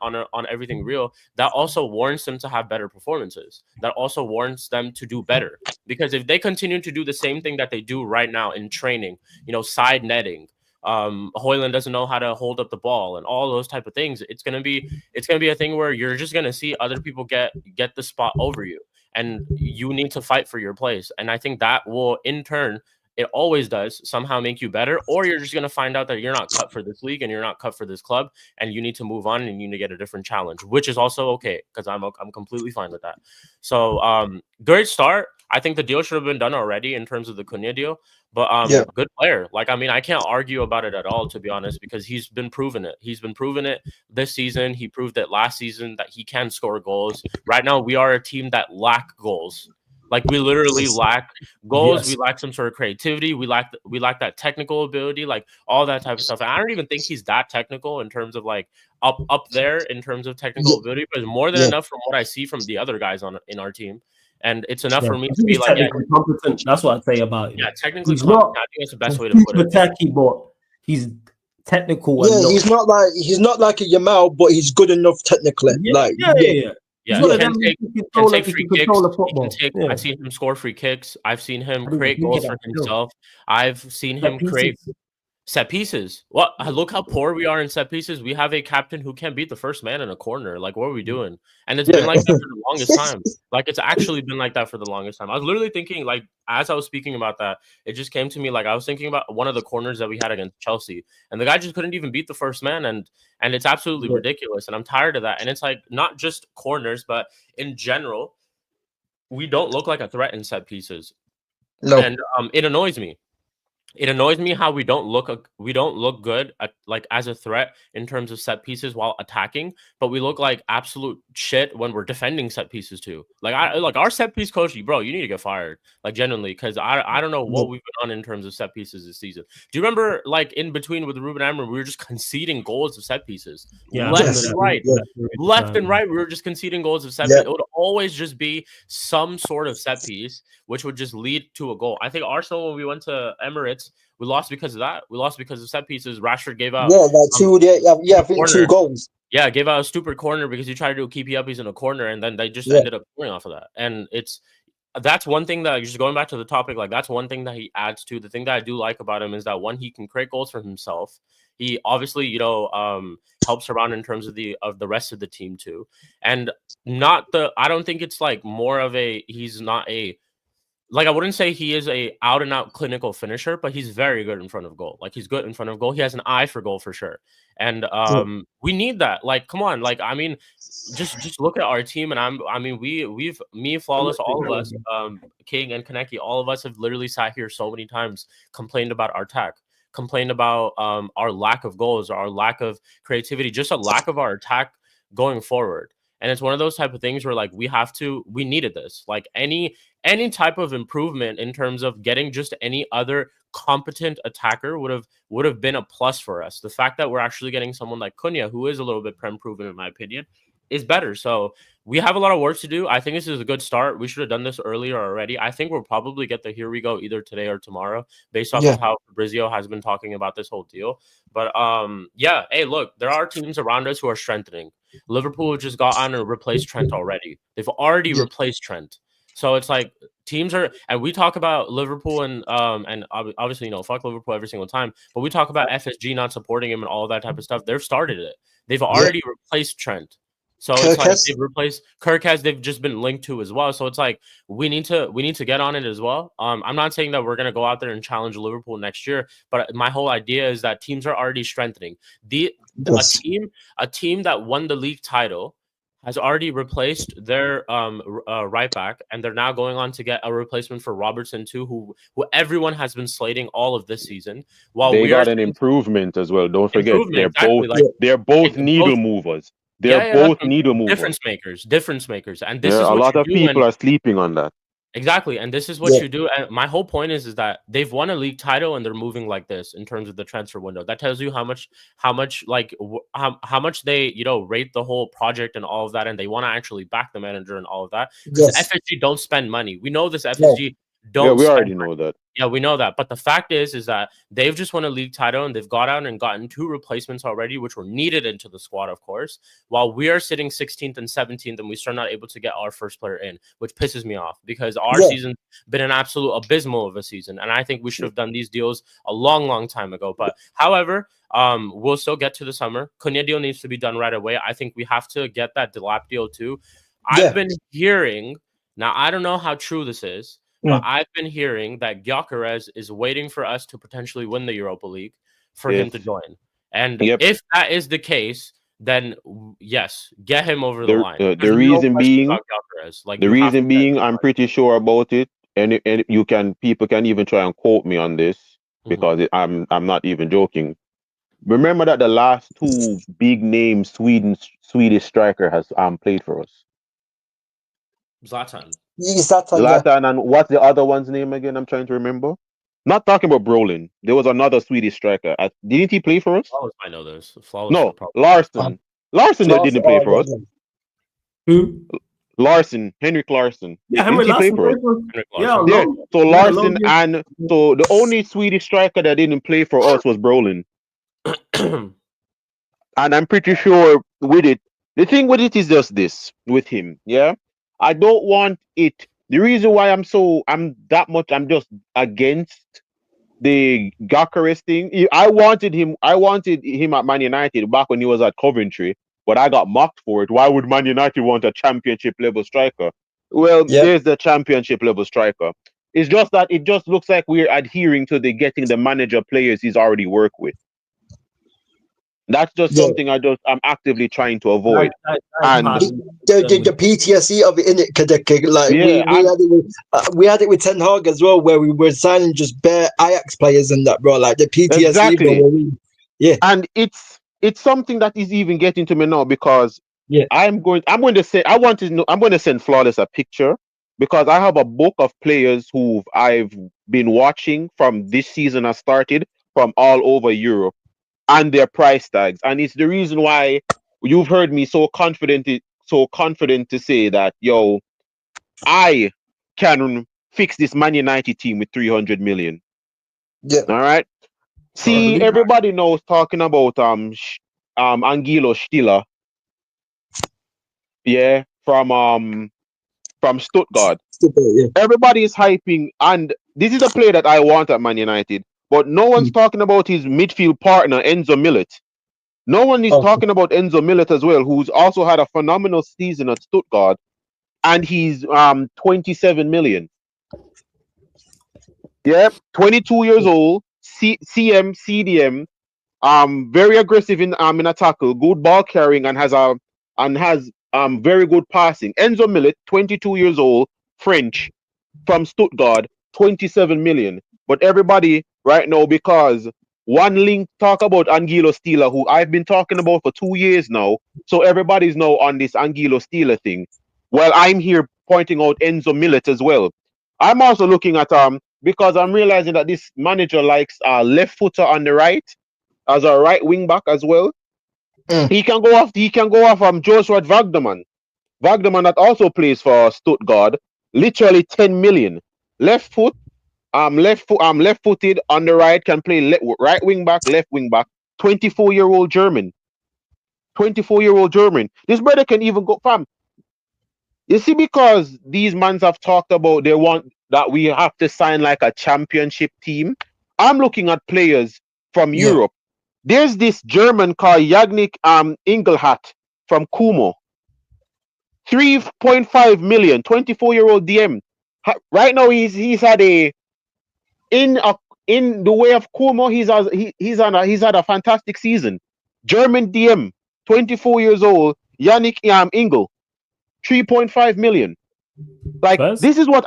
everything real, that also warrants them to have better performances. That also warrants them to do better, because if they continue to do the same thing that they do right now in training, side netting, Højlund doesn't know how to hold up the ball and all those type of things, it's gonna be a thing where you're just gonna see other people get the spot over you, and you need to fight for your place. And I think that will, in turn, it always does somehow make you better, or you're just going to find out that you're not cut for this league and you're not cut for this club, and you need to move on and you need to get a different challenge, which is also okay, because I'm completely fine with that. So great start. I think the deal should have been done already in terms of the Cunha deal, but good player. Like, I mean, I can't argue about it at all, to be honest, because he's been proving it. He's been proving it this season. He proved it last season that he can score goals. Right now, we are a team that lack goals. Like, we literally lack goals. Yes. We lack some sort of creativity. We lack that technical ability, like all that type of stuff. And I don't even think he's that technical in terms of like up there in terms of technical ability, but it's more than enough from what I see from the other guys in our team. And it's enough for me to be like, competent. That's what I'd say about him. Yeah, technically competent. I think that's the best way to put it. Techie, but he's technical. Yeah, he's not like a Yamal, but he's good enough technically. Yeah, he can take free kicks. I've seen him score free kicks. I've seen him create goals for himself. I've seen him create set pieces. Well, look how poor we are in set pieces. We have a captain who can't beat the first man in a corner. Like, what are we doing? And it's been like that for the longest time. Like, it's actually been like that for the longest time. I was literally thinking, like, as I was speaking about that, it just came to me, like, I was thinking about one of the corners that we had against Chelsea, and the guy just couldn't even beat the first man, and it's absolutely ridiculous, and I'm tired of that. And it's like, not just corners, but in general, we don't look like a threat in set pieces. No. And it annoys me. It annoys me how we don't look good at, like, as a threat in terms of set pieces while attacking, but we look like absolute shit when we're defending set pieces too. Like, our set piece coach, bro, you need to get fired, like, genuinely, because I don't know what we've been on in terms of set pieces this season. Do you remember, like, in between with Ruben Amorim, we were just conceding goals of set pieces, left and right, we were just conceding goals of set pieces. It would always just be some sort of set piece, which would just lead to a goal. I think Arsenal, when we went to Emirates, we lost because of that. We lost because of set pieces. Rashford gave out two goals. Yeah, gave out a stupid corner because he tried to do keepy uppies in a corner, and then they just ended up scoring off of that. And that's one thing that, just going back to the topic, like, that's one thing that he adds to. The thing that I do like about him is that, one, he can create goals for himself. He obviously, helps around in terms of the rest of the team too. And I don't think it's like more of he's not a, like, I wouldn't say he is a out and out clinical finisher, but he's very good in front of goal. Like, he's good in front of goal. He has an eye for goal for sure. And we need that. Like, come on. Like, I mean, just look at our team. And me, Flawless, all of us, King and Kaneki, all of us have literally sat here so many times, complained about our attack. complained about our lack of goals, our lack of creativity, just a lack of our attack going forward. And it's one of those type of things where like we needed this. Like any type of improvement in terms of getting just any other competent attacker would have been a plus for us. The fact that we're actually getting someone like Cunha, who is a little bit prem proven in my opinion, is better. So we have a lot of work to do. I think this is a good start. We should have done this earlier already. I think we'll probably get the here we go either today or tomorrow, based off of how Fabrizio has been talking about this whole deal. But yeah, hey, look, there are teams around us who are strengthening. Liverpool just got on and replaced Trent already. They've already replaced Trent. So it's like teams are, and we talk about Liverpool and obviously, you know, fuck Liverpool every single time, but we talk about FSG not supporting him and all that type of stuff. They've started it. They've already replaced Trent. So it's like they've replaced Kirk they've just been linked to as well. So it's like we need to get on it as well. I'm not saying that we're gonna go out there and challenge Liverpool next year, but my whole idea is that teams are already strengthening. A team that won the league title has already replaced their right back, and they're now going on to get a replacement for Robertson too, who everyone has been slating all of this season. While they got an improvement as well. Don't forget, they're both needle movers. They're both needle movers. Difference makers. And this is a what lot of people are sleeping on that. Exactly. And this is what you do. And my whole point is that they've won a league title and they're moving like this in terms of the transfer window. That tells you how much they, you know, rate the whole project and all of that. And they want to actually back the manager and all of that. Because FSG don't spend money. We know this FSG don't. Yeah, we already know that. Yeah, we know that. But the fact is that they've just won a league title and they've got out and gotten 2 replacements already, which were needed into the squad, of course, while we are sitting 16th and 17th and we're still not able to get our first player in, which pisses me off because our season's been an absolute abysmal of a season. And I think we should have done these deals a long, long time ago. But however, we'll still get to the summer. Cunha deal needs to be done right away. I think we have to get that Delap deal too. I've been hearing, now I don't know how true this is, but I've been hearing that Gyökeres is waiting for us to potentially win the Europa League for him to join. And if that is the case, then yes, get him over the line. The reason being, I'm pretty sure about it, and people can even try and quote me on this because I'm not even joking. Remember that the last 2 big name Swedish striker has played for us. Zlatan. Zlatan, and what's the other one's name again? I'm trying to remember. Not talking about Brolin. There was another Swedish striker. Didn't he play for us? Flawless, I know this. No, Larsson. Larsson didn't play for us. Who? Larson, Henrik Larsson. Yeah, Henrik Larsson. Yeah. So Larsson, and so the only Swedish striker that didn't play for us was Brolin. And I'm pretty sure with it, the thing with it is just this with him. Yeah. I don't want it. The reason why I'm just against the Gyökeres thing. I wanted him at Man United back when he was at Coventry, but I got mocked for it. Why would Man United want a championship level striker? Well, there's the championship level striker. It's just that it just looks like we're adhering to getting the manager players he's already worked with. That's just something I'm actively trying to avoid. And the PTSD of it, innit? Like we had it with Ten Hag as well, where we were signing just bare Ajax players and that, bro. Like the PTSD. Exactly. And it's something that is even getting to me now because I'm going to send Flawless a picture because I have a book of players who I've been watching from this season has started from all over Europe. And their price tags, and it's the reason why you've heard me so confident to say that I can fix this Man United team with 300 million. Yeah. All right. See, everybody knows talking about Angelo Stiller. Yeah, from Stuttgart. Everybody is hyping, and this is a player that I want at Man United. But no one's talking about his midfield partner, Enzo Millet. No one is talking about Enzo Millet as well, who's also had a phenomenal season at Stuttgart. And he's 27 million. Yeah, 22 years old, CM, CDM, very aggressive in a tackle, good ball carrying, and has very good passing. Enzo Millet, 22 years old, French, from Stuttgart, 27 million. But everybody right now, because one link talk about Angelo Steeler, who I've been talking about for 2 years now. So everybody's now on this Angelo Steeler thing. Well, I'm here pointing out Enzo Millet as well. I'm also looking at because I'm realizing that this manager likes left footer on the right as a right wing back as well. He can go off Joshua Wagnerman. Wagnerman that also plays for Stuttgart. Literally 10 million. Left footed on the right, can play right wing back, left wing back. 24-year-old German. 24-year-old German. This brother can even go, fam. You see, because these mans have talked about they want that we have to sign like a championship team. I'm looking at players from Europe. There's this German called Yannick Ingelhat from Como. 3.5 million, 24-year-old DM. Right now he's had a in the way of Como, he's had a fantastic season. German DM, 24 years old, Yannick Ingel. 3.5 million. Like this is what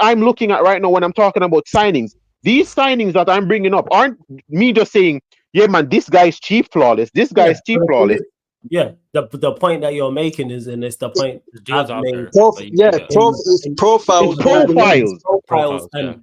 I'm looking at right now when I'm talking about signings. These signings that I'm bringing up aren't me just saying, yeah, man, this guy's cheap flawless. This guy's cheap flawless. Yeah, the point that you're making is, and it's the point I've made. Profiles. And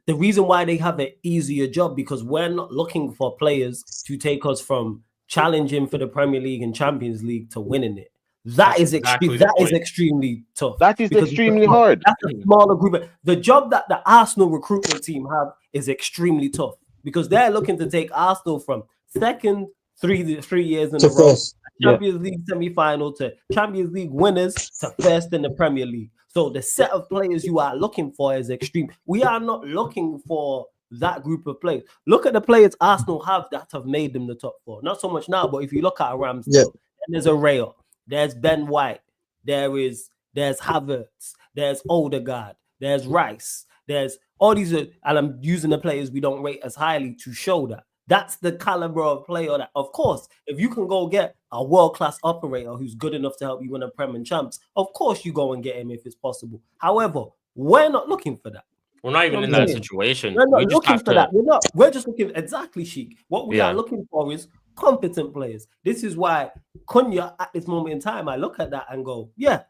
the reason why they have an easier job, because we're not looking for players to take us from challenging for the Premier League and Champions League to winning it. That is extremely tough. That is extremely hard. That's a smaller group. The job that the Arsenal recruitment team have is extremely tough because they're looking to take Arsenal from second 3 years in a row, Champions League semi-final to Champions League winners to first in the Premier League. So the set of players you are looking for is extreme. We are not looking for that group of players. Look at the players Arsenal have that have made them the top four. Not so much now, but if you look at Ramsdale, and there's a Rayo. There's Ben White, there's Havertz, there's Odegaard, there's Rice, there's all these, and I'm using the players we don't rate as highly to show that. That's the caliber of player that, of course, if you can go get a world-class operator who's good enough to help you win a Prem and Champs, of course you go and get him if it's possible. However, we're not looking for that. We're not even in that situation. We're not looking for that. We're just looking exactly, Sheik. What we are looking for is competent players. This is why Cunha at this moment in time, I look at that and go, yeah,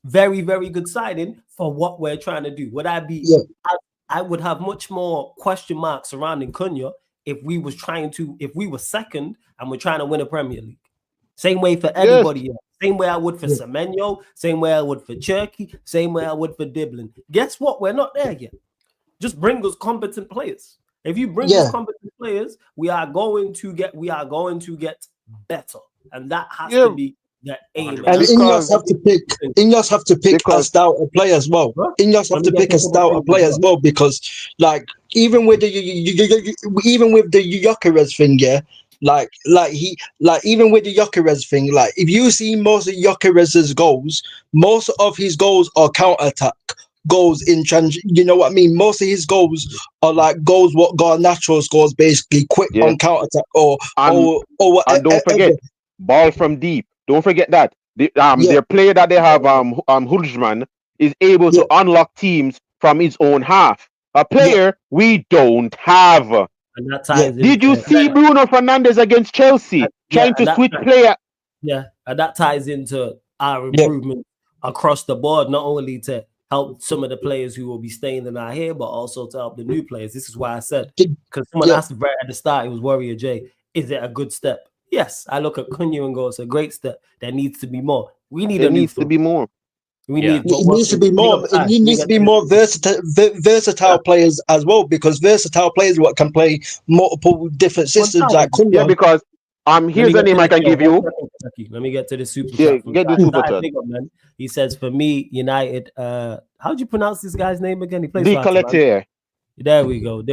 very, very good signing for what we're trying to do. Would I be? Yeah. I would have much more question marks surrounding Cunha if we were second and we're trying to win a Premier League. Same way for anybody else. Same way I would for Semenyo, same way I would for Cherky, same way I would for Diblin. Guess what? We're not there yet. Just bring us competent players. If you bring us competent players, we are going to get better. And that has to be the aim. And Ineos have to pick a stouter player as well. Ineos have to pick a stouter player as well, because like even with the Gyökeres thing, even with the Gyökeres thing, like if you see most of Gyökeres' goals, most of his goals are counter-attack goals in you know what I mean? Most of his goals are like goals what Garnacho scores, basically quick on counter-attack or whatever. And don't forget, ball from deep. Don't forget that. Their player that they have, Hulsman, is able to unlock teams from his own half. A player we don't have. And that ties Did you see Bruno Fernandes against Chelsea trying to switch player? Yeah, and that ties into our improvement across the board, not only to help some of the players who will be staying in our hair, but also to help the new players. This is why I said, because someone asked right at the start, it was Warrior J, is it a good step? Yes, I look at Cunha and go, it's a great step. There needs to be more. We need It needs to be more. It needs to be more. It needs to be more versatile players as well, because versatile players what can play multiple different systems like Cunha. Yeah, because here's the name I can give you. Let me get to the super. Yeah, get the super chat. He says, for me, United. How do you pronounce this guy's name again? He plays. There we go.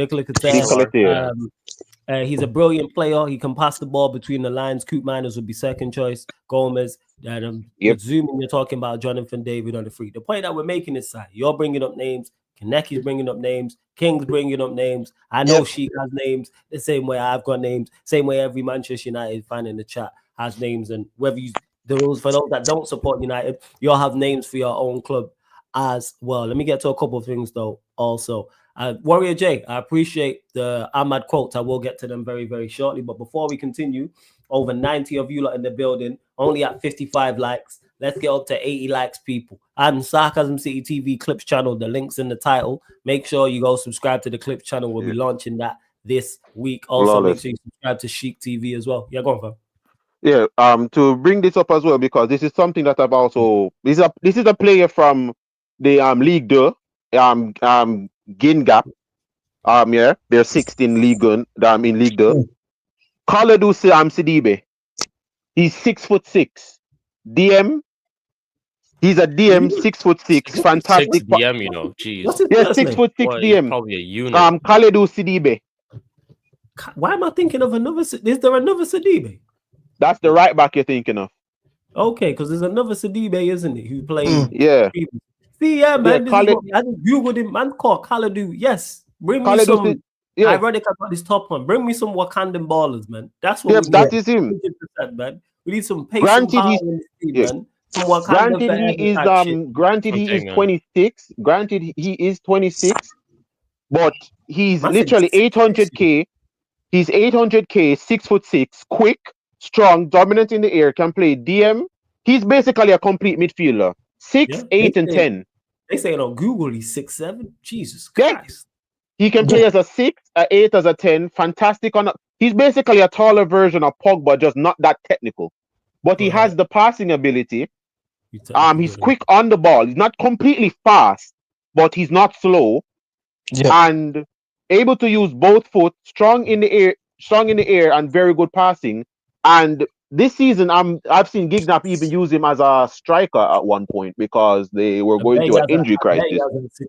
He's a brilliant player. He can pass the ball between the lines. Coop Miners would be second choice. Gomez. Zooming, you're talking about Jonathan David on the free. The point that we're making is side. You're bringing up names. Kaneki's bringing up names. King's bringing up names. I know Sheik has names the same way I've got names. Same way every Manchester United fan in the chat has names. And whether you for those that don't support United, you'll have names for your own club as well. Let me get to a couple of things though. Also, Warrior J, I appreciate the Ahmad quotes. I will get to them very, very shortly. But before we continue, over 90 of you lot in the building, only at 55 likes. Let's get up to 80 likes, people. And Sarcasm City TV Clips channel, the link's in the title. Make sure you go subscribe to the Clips channel. We'll be launching that this week. Also, make sure you subscribe to Chic TV as well. Yeah, go on, fam. Yeah, to bring this up as well, because this is something that I've also this is a player from the League 2, Gingap. Yeah, they're 16 League in League 2. Khalidou Sidibe. He's 6'6". DM. He's a DM, 6'6", fantastic. 6 DM, you know, jeez. Yeah, 6'6" DM. Probably a unit. Khalidou Sidibe. Why am I thinking of another? Is there another Sidibe? That's the right back you're thinking of. Okay, because there's another Sidibe, isn't it? Who played? Yeah. See, yeah, man. I just Googled him. Man, called Khalidou. Yes, bring me some. Yeah. Ironic, I got this top one. Bring me some Wakandan ballers, man. That's what. Yeah, that is him. 100%, man. We need some pace. Granted, man. Granted, he is 26. Granted, he is 26, but he's literally 800k. He's 800k, 6'6", quick, strong, dominant in the air, can play DM. He's basically a complete midfielder. 6, 8, and 10. They say on Google he's 6'7". Jesus Christ. He can play as a 6, a 8, as a 10. Fantastic he's basically a taller version of Pogba, just not that technical. But he has the passing ability. He's quick on the ball. He's not completely fast, but he's not slow. Yeah. And able to use both foot, strong in the air, and very good passing. And this season, I've seen Gignap even use him as a striker at one point because they were going through an injury crisis.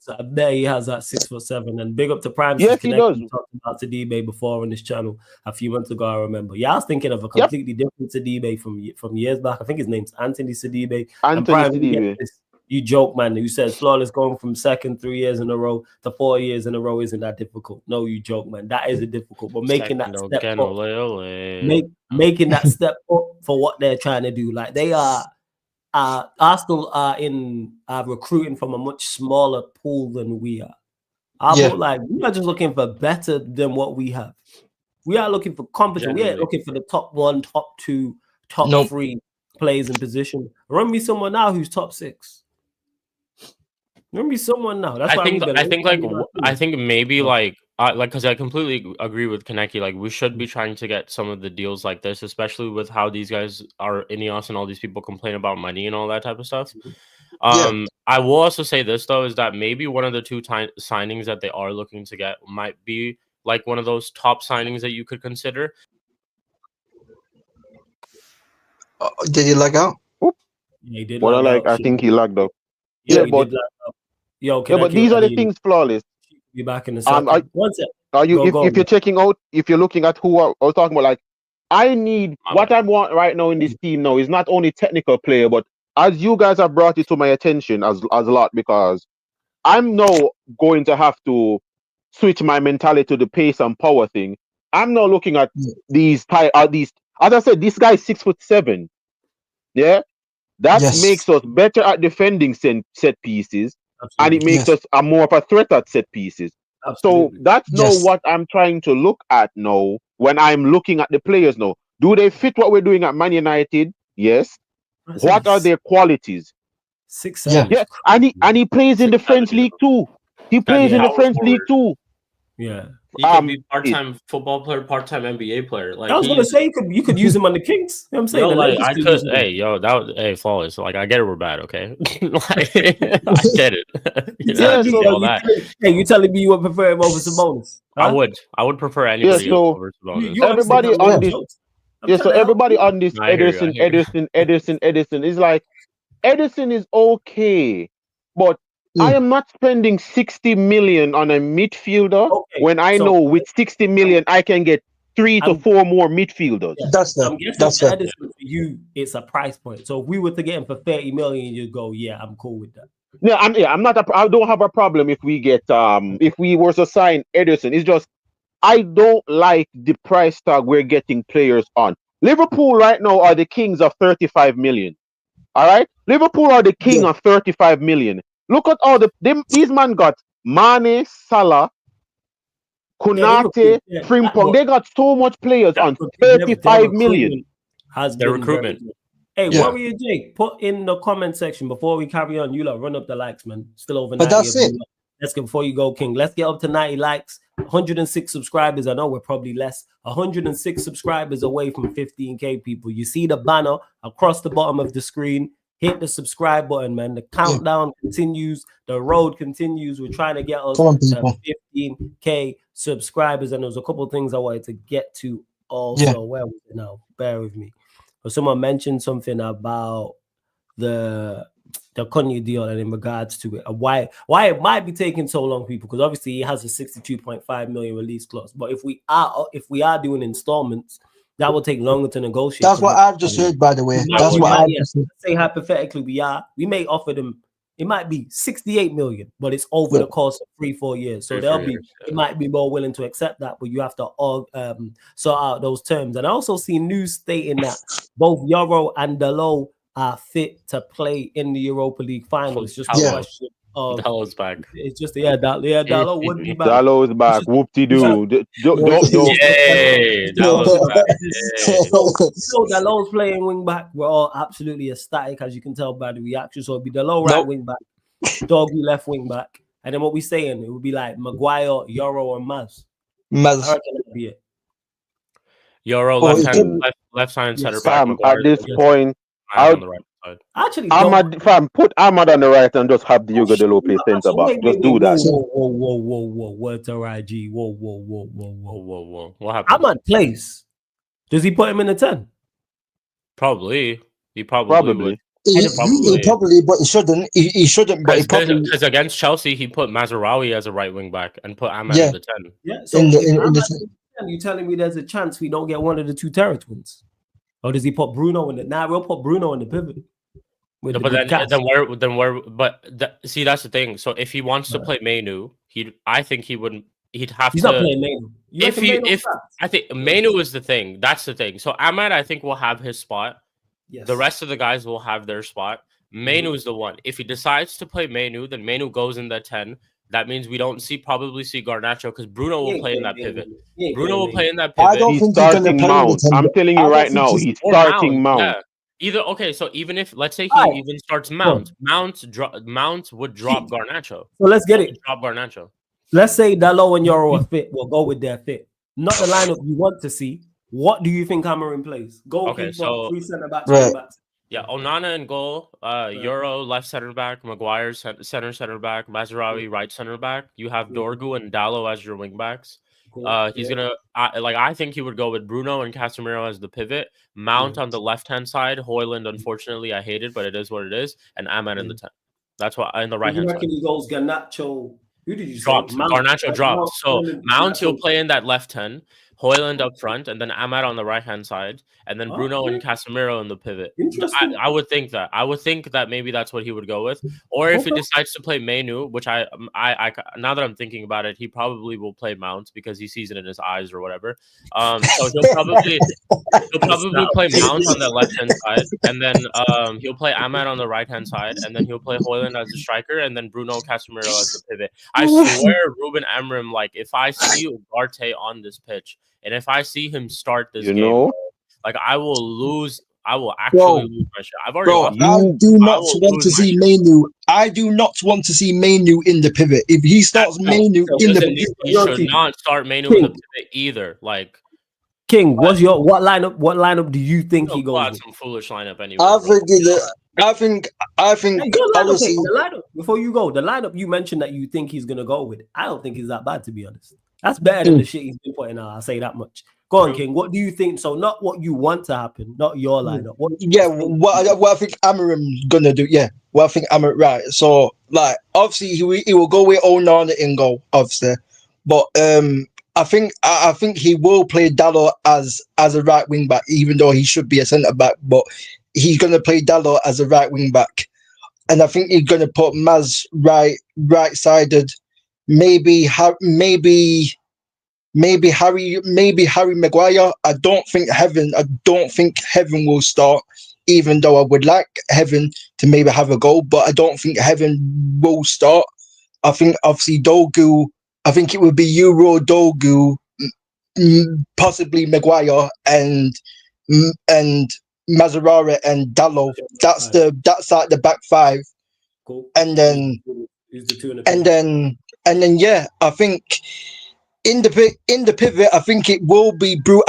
I bet he has that 6'7", and big up to Prime. Yes, he does. We talked about Sidibe before on this channel a few months ago. I remember. Yeah, I was thinking of a completely different Sidibe from years back. I think his name's Anthony Sidibe. Sidibe. You joke, man. You said Flawless going from second 3 years in a row to 4 years in a row isn't that difficult. No, you joke, man. That is difficult. But making that step up, making that step up for what they're trying to do. Like they are, Arsenal are in recruiting from a much smaller pool than we are. Like we are just looking for better than what we have. We are looking for competition. We are looking for the top 1, top 2, top 3 players in position. Run me someone now who's top 6. Maybe someone now. That's I think maybe because I completely agree with Kaneki. Like we should be trying to get some of the deals like this, especially with how these guys are Ineos and all these people complain about money and all that type of stuff. I will also say this though is that maybe one of the 2 signings that they are looking to get might be like one of those top signings that you could consider. Did he lag out? Yeah, he did. Well, I think he lagged up. Yeah, but but these are the things, Flawless. Be back in a second. If you're checking out, if you're looking at who I was talking about, like I need what I want right now in this team now is not only technical player, but as you guys have brought it to my attention as a lot, because I'm now going to have to switch my mentality to the pace and power thing. I'm now looking at these. As I said, this guy is 6'7". Yeah. That makes us better at defending set pieces. Absolutely. And it makes us more of a threat at set pieces. Absolutely. So that's now what I'm trying to look at now when I'm looking at the players now. Do they fit what we're doing at Man United? Yes. What are their qualities? 6'7". Yeah. And he plays in the French league too. He plays in the French league too. Yeah. He can be part-time football player, part-time NBA player. Like I was gonna say, you could use him on the Kings. You know what I'm saying? Flawless. Like I get it, we're bad, okay? I get it. You telling me you would prefer him over Sabonis? Huh? I would prefer anybody over Sabonis. Everybody on this, so everybody on this Ederson is like, Ederson is okay, but I am not spending 60 million on a midfielder when I know with 60 million I can get 3 to 4 more midfielders. Yeah. That's Edison for you. It's a price point. So if we were to get him for 30 million, you'd go, yeah, I'm cool with that. No, I don't have a problem if we get if we were to sign Ederson. It's just I don't like the price tag we're getting players on. Liverpool right now are the kings of 35 million. All right, Liverpool are the king of 35 million. Look at all these man got Mane, Salah, Kunate, Frimpong, they got so much players on 35 million. Has their been recruitment. Hey, Warrior Jake, put in the comment section before we carry on. You lot run up the likes, man. Still over 90. But that's it. Let's get before you go, King. Let's get up to 90 likes. 106 subscribers. I know we're probably less. 106 subscribers away from 15K people. You see the banner across the bottom of the screen. Hit the subscribe button, man. The countdown continues. The road continues. We're trying to get us to 15K subscribers. And there's a couple of things I wanted to get to also. Where was it now? Bear with me. But someone mentioned something about the CUNHA deal and in regards to it. Why it might be taking so long, people, because obviously he has a 62.5 million release clause. But if we are doing installments, that will take longer to negotiate. That's what I've just heard, by the way. That's what I've just heard. Say hypothetically we may offer them. It might be 68 million, but it's over the course of 3-4 years. So it might be more willing to accept that, but you have to sort out those terms. And I also see news stating that both Euro and Delo are fit to play in the Europa League final. It's just a question of Dalo's back. It's just Dalo would be back. Dalo's back. Whoop-de-doo. Yay, Dalo's back. So Dalo's playing wing back. We're all absolutely ecstatic, as you can tell by the reaction. So it'll be Dalo right wing back, Doggy left wing back, and then what we saying? It would be like Maguire, Euro, and Maz. Maz. I reckon that'd be it. Euro left side center back. At this point, on the right side. Actually, put Ahmad on the right and just have Diogo Delo play centre back. Just do that. Whoa. What's a IG? Whoa. What happened? Ahmad plays. Does he put him in the 10? Probably. He probably would. He probably, but he shouldn't. He shouldn't. But because against Chelsea, he put Mazraoui as a right wing back and put Ahmad in the 10. Yeah. So in the 10, you telling me there's a chance we don't get one of the two Terra twins? Or does he put Bruno in the? Nah, we'll put Bruno in the pivot. See, that's the thing. So if he wants to play Mainu, I think he wouldn't. He'd have He's to. Not playing Mainu. I think Mainu is the thing. That's the thing. So Ahmad, I think, will have his spot. Yes. The rest of the guys will have their spot. Mainu is the one. If he decides to play Mainu, then Mainu goes in the 10. That means we don't probably see Garnacho because Bruno will play in that pivot. Bruno will play in that pivot. I don't think he's starting Mount. I'm telling you right now, he's starting Mount. Yeah. Either so even if let's say he even starts Mount, Mount would drop Garnacho. So let's get it. Drop Garnacho. Let's say Dalo and Euro are fit. We'll go with their fit. Not the lineup you want to see. What do you think Cameron plays? Goalkeeper, 3 centre backs, backs. Yeah, Onana in goal, Euro left center back, Maguire center back, Mazraoui right center back. You have Dorgu and Dalo as your wing backs. He's gonna I think he would go with Bruno and Casemiro as the pivot, Mount on the left hand side, Højlund. Unfortunately, I hate it, but it is what it is, and Ahmad in the 10. That's what in the right hand side. He goes Garnacho. Who did you drop? Garnacho dropped. So Mount Garnacho. He'll play in that left 10. Højlund up front, and then Ahmad on the right-hand side, and then Bruno and Casemiro in the pivot. I would think that. I would think that maybe that's what he would go with. Or if he decides to play Mainu, which I now that I'm thinking about it, he probably will play Mount because he sees it in his eyes or whatever. So he'll probably play Mount on the left-hand side, and then he'll play Ahmad on the right-hand side, and then he'll play Højlund as the striker, and then Bruno Casemiro as the pivot. I swear, Ruben Amorim, like if I see Ugarte on this pitch. And if I see him start this game, like I will lose. I will actually lose my shit. I've already. I do not want to see Mainu. I do not want to see Mainu in the pivot. If he starts Mainu in the pivot, he should not start Mainu in the pivot either. Like King, what lineup do you think he goes with? Some foolish lineup anyway. I think. Honestly, the lineup before you go, the lineup you mentioned that you think he's gonna go with. I don't think he's that bad, to be honest. That's better than the shit he's been putting out. I'll say that much. Go on, King. What do you think? So not what you want to happen, not your lineup. What I think Amarim's gonna do. Yeah, what I think Amarim, right. So like obviously he will go with Onana in goal, obviously, but I think he will play Dalo as a right wing back, even though he should be a centre back, but he's gonna play Dalo as a right wing back, and I think he's gonna put Maz right sided. Maybe Harry Maguire. I don't think Heaven will start, even though I would like Heaven to maybe have a goal, but I don't think Heaven will start. I think obviously Dogu I think it would be Euro, Dogu, possibly Maguire, and Mazzarara and Dallo. That's like the back five. Cool. And then Who's the two in the and then yeah, I think in the pivot, I think it will be Bruno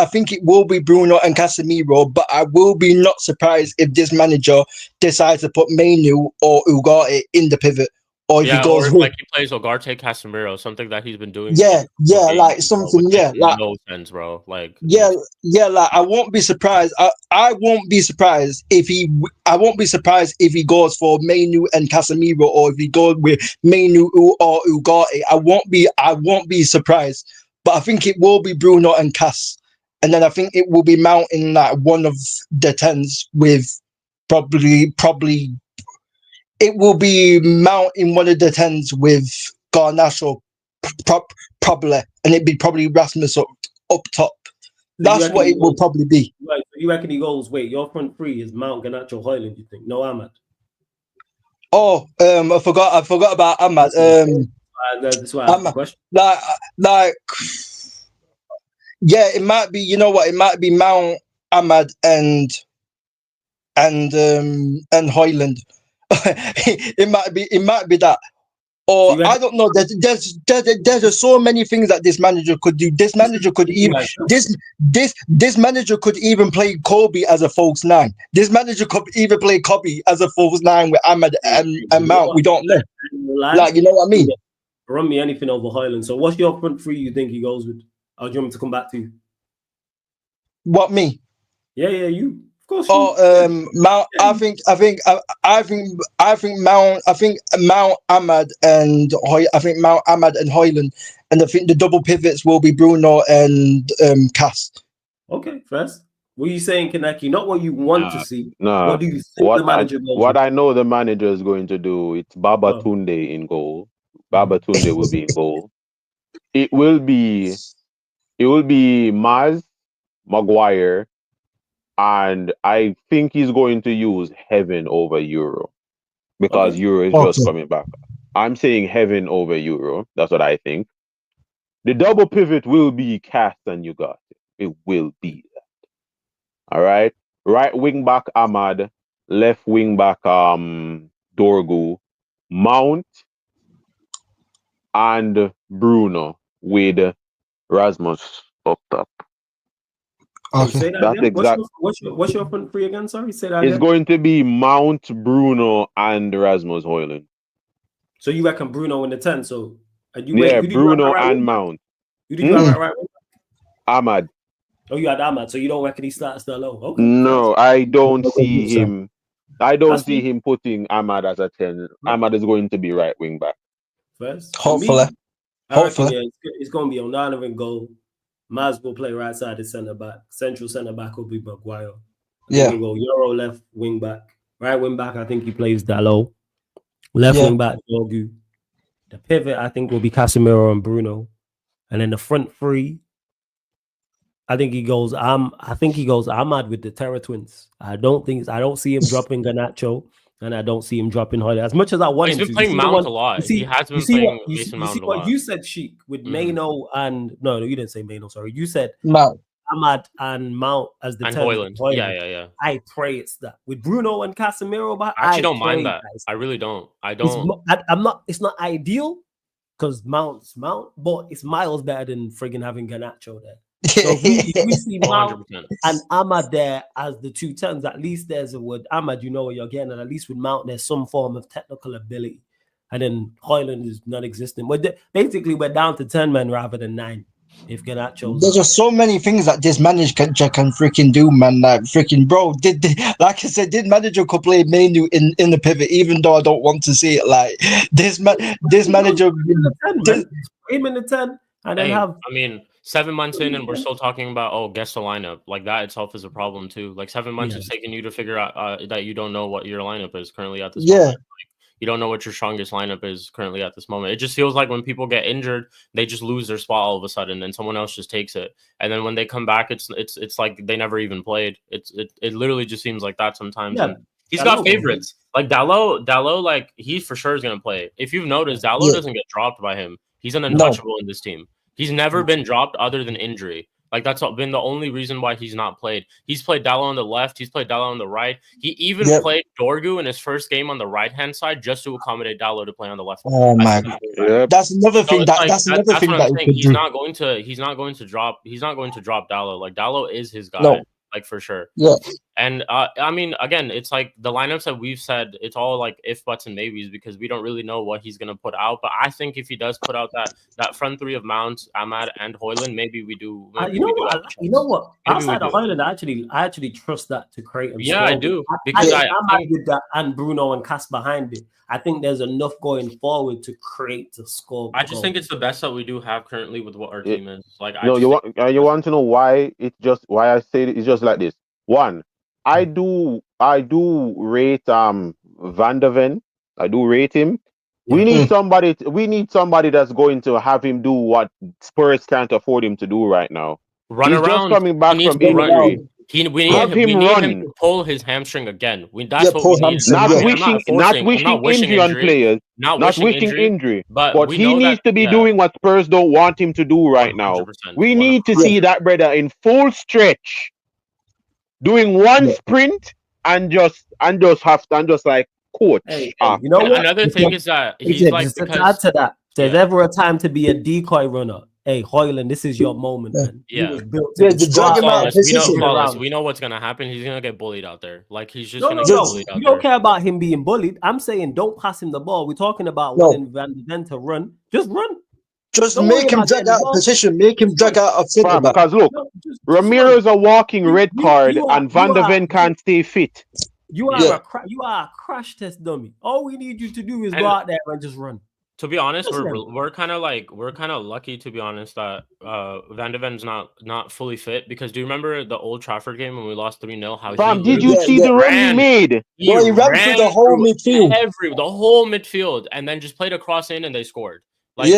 and Casemiro, but I will be not surprised if this manager decides to put Mainu or Ugarte in the pivot, or if he goes or with like he plays Ugarte, Casemiro, something that he's been doing. like something, like like no sense, bro. Like like I won't be surprised. I won't be surprised if he. I won't be surprised if he goes for Mainu and Casemiro, or if he goes with Mainu or Ugarte. I won't be surprised. But I think it will be Bruno and Cas, and then I think it will be Mount in like one of the tens with probably. It will be Mount in one of the tens with Garnacho, probably, and it'd be probably Rasmus up top. That's what it will probably be. Right, so you reckon he goes? Wait, your front three is Mount, Garnacho, Højlund. You think? No, Ahmad. Oh, I forgot about Ahmad. That's why I asked the question. Like, yeah, it might be. You know what? It might be Mount, Ahmad, and Højlund. it might be that, or I don't know. There's so many things that this manager could do. This manager could even this manager could even play Kobe as a false nine. This manager could even play Kobe as a false nine with Ahmad and Mount. We don't know. Like, you know what I mean? Run me anything over Højlund. So what's your front three you think he goes with? Or do you want me to come back to you? What, me? Yeah, you. Of course. Mount. I think Mount. I think Mount, Ahmad, and Mount, Ahmad, and Højlund, and I think the double pivots will be Bruno and Cas. Okay, first. What are you saying, Kaneki? Not what you want to see. No. What do you think the manager goes What with? I know the manager is going to do, it's Baba Tunde in goal. Baba Tunde will be in goal. It will be Maz, Maguire, and I think he's going to use Heaven over Euro because Euro is just coming back. I'm saying Heaven over Euro. That's what I think. The double pivot will be Cast and Ugarte. It will be that. All right. Right wing back Ahmad, left wing back Dorgu, Mount, and Bruno with Rasmus up top. Okay. Say that again. What's your front three again? Sorry, say that again. It's going to be Mount, Bruno, and Rasmus Højlund. So you reckon Bruno in the 10? So Bruno and Mount. You did right. Ahmad. Oh, you had Ahmad. So you don't reckon he starts that low? Okay. No, I don't see him. I don't see him putting Ahmad as a 10. Ahmad is going to be right wing back. First, hopefully. It's going to be Onana in goal. Maz will play right side of centre back. Central centre back will be Maguire. Yeah. We'll go Euro left wing back. Right wing back, I think he plays Dalot. Left wing back, Dorgu. The pivot, I think, will be Casemiro and Bruno. And then the front three, I think he goes Ahmad with the Terror Twins. I don't see him dropping Garnacho, and I don't see him dropping Højlund. As much as I want him to. He's been playing Mount a lot. He has been playing Mason Mount a lot. You said Sheik with Maino and no, you didn't say Maino, sorry. You said Mount. Ahmad and Mount as the 10. Højlund. Yeah. I pray it's that. With Bruno and Casemiro, but I actually don't mind that. I really don't. It's not ideal because Mount's Mount, but it's miles better than friggin' having Garnacho there. So if we see Mount 100%. And Ahmad there as the 2 10s, at least there's a word. Ahmad, you know what you're getting, and at least with Mount, there's some form of technical ability. And then Højlund is non-existent. Basically, we're down to 10 men rather than 9. If Garnacho's there's just so many things that this manager can freaking do, man. Like freaking bro, like I said, this manager could play Mainu in the pivot, even though I don't want to see it. Like this manager, him in the 10, and then have. I mean, 7 months in, and we're still talking about guess the lineup. Like that itself is a problem too. Like 7 months is taking you to figure out that you don't know what your lineup is currently at this moment. Like, you don't know what your strongest lineup is currently at this moment. It just feels like when people get injured, they just lose their spot all of a sudden, and someone else just takes it. And then when they come back, it's like they never even played. It literally just seems like that sometimes. Yeah. He's got favorites. Like Dalot, like he for sure is gonna play. If you've noticed, Dalot doesn't get dropped by him. He's an untouchable in this team. He's never been dropped other than injury. Like that's been the only reason why he's not played. He's played Dalot on the left. He's played Dalot on the right. He even played Dorgu in his first game on the right-hand side just to accommodate Dalot to play on the left. Oh my God. Yep. That's another thing. That's another thing that he's not going to drop Dalot. Like Dalot is his guy. No. Like for sure. Yeah. And I mean, again, it's like the lineups that we've said, it's all like if, buts, and maybes because we don't really know what he's gonna put out. But I think if he does put out that front three of Mount, Ahmad, and Hoyland, maybe we do. You know what? Outside of Hoyland, I actually trust that to create a score. I do because I with that and Bruno and Cass behind it. I think there's enough going forward to create the score. I just think it's the best that we do have currently with what our team is. Like, you want to know why I say it's just like this. One, I do rate Van de Ven. I do rate him. We need somebody that's going to have him do what Spurs can't afford him to do right now. Run He's around. Just coming back from injury. We need him to pull his hamstring again. That's what we need. Not wishing injury on players. Not wishing injury. But he needs to be doing what Spurs don't want him to do right now. We need to see that brother in full stretch, doing one sprint and just like coach. Hey, you know what? Another thing is that he's like to add to that. There's ever a time to be a decoy runner. Hey, Hoyland, this is your moment, man. Yeah. We know what's gonna happen. He's gonna get bullied out there. Like he's just gonna get bullied out there. You don't care about him being bullied. I'm saying don't pass him the ball. We're talking about wanting Van de Ven to run. Just run. Just make him drag out of position. Make him drag out of center back. Because look, Ramiro's a walking red card, and Van de Ven can't stay fit. You are a crash test dummy. All we need you to do is go out there and just run. To be honest, we're kind of lucky, to be honest, that Van de Ven's not fully fit, because do you remember the Old Trafford game when we lost 3-0? How did you see the run he made? He ran through the whole midfield. The whole midfield, and then just played a cross in and they scored. Like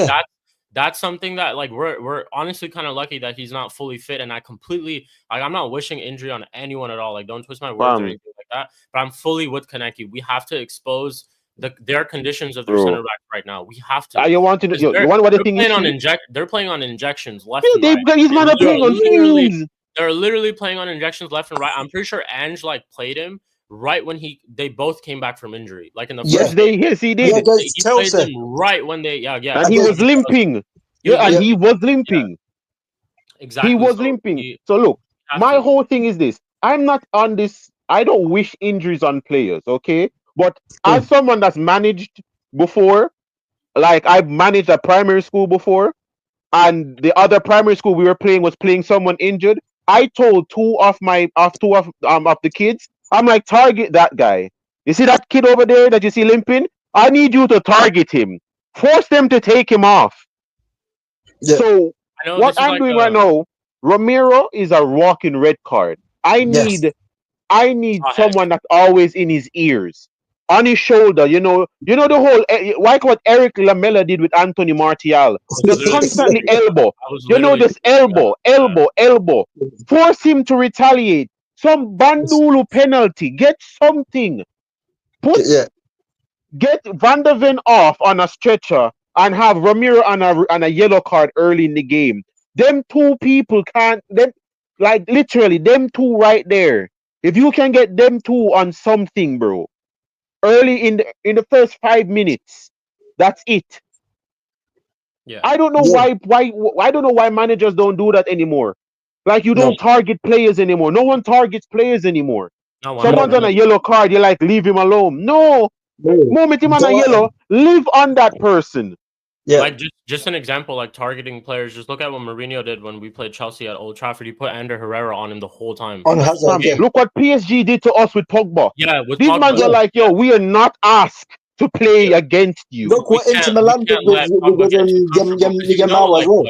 that's something that like we're honestly kind of lucky that he's not fully fit, and I completely I'm not wishing injury on anyone at all. Like don't twist my words or anything like that. But I'm fully with Kaneki. We have to expose their conditions of their center back right now. We have to. You want to? They're playing on injections left and right. He's not playing on fumes. They're literally playing on injections left and right. I'm pretty sure Ange played him right when they both came back from injury. Like in the first he did. Yeah, he played them right when they and he was limping. He was limping. Exactly. He was limping. So look, my whole thing is this. I'm not on this. I don't wish injuries on players, okay? But as someone that's managed before, like I've managed a primary school before, and the other primary school we were playing was playing someone injured, I told two of the kids, I'm like, target that guy. You see that kid over there that you see limping? I need you to target him. Force them to take him off. Yeah. So what I'm doing right now, Ramiro is a walking red card. I need someone that's always in his ears, on his shoulder. You know the whole like what Eric Lamela did with Anthony Martial. Just constantly elbow. You know this elbow. Force him to retaliate. Some Bandulu penalty. Get something. Get Van de Ven off on a stretcher and have Ramiro on a yellow card early in the game. Them two people literally them two right there. If you can get them two on something, bro, early in the first 5 minutes, that's it. Yeah. I don't know why I don't know why managers don't do that anymore. Like you don't target players anymore. No one targets players anymore. Someone's on a yellow card, you're like, leave him alone. No. Moment him on a yellow, live on that person. Yeah. Like just an example, like targeting players. Just look at what Mourinho did when we played Chelsea at Old Trafford. He put Ander Herrera on him the whole time. Look what PSG did to us with Pogba. Yeah, with these Pogba. Men are like, yo, we are not asked to play against you. Look what Inter Milan did with Yamal as well.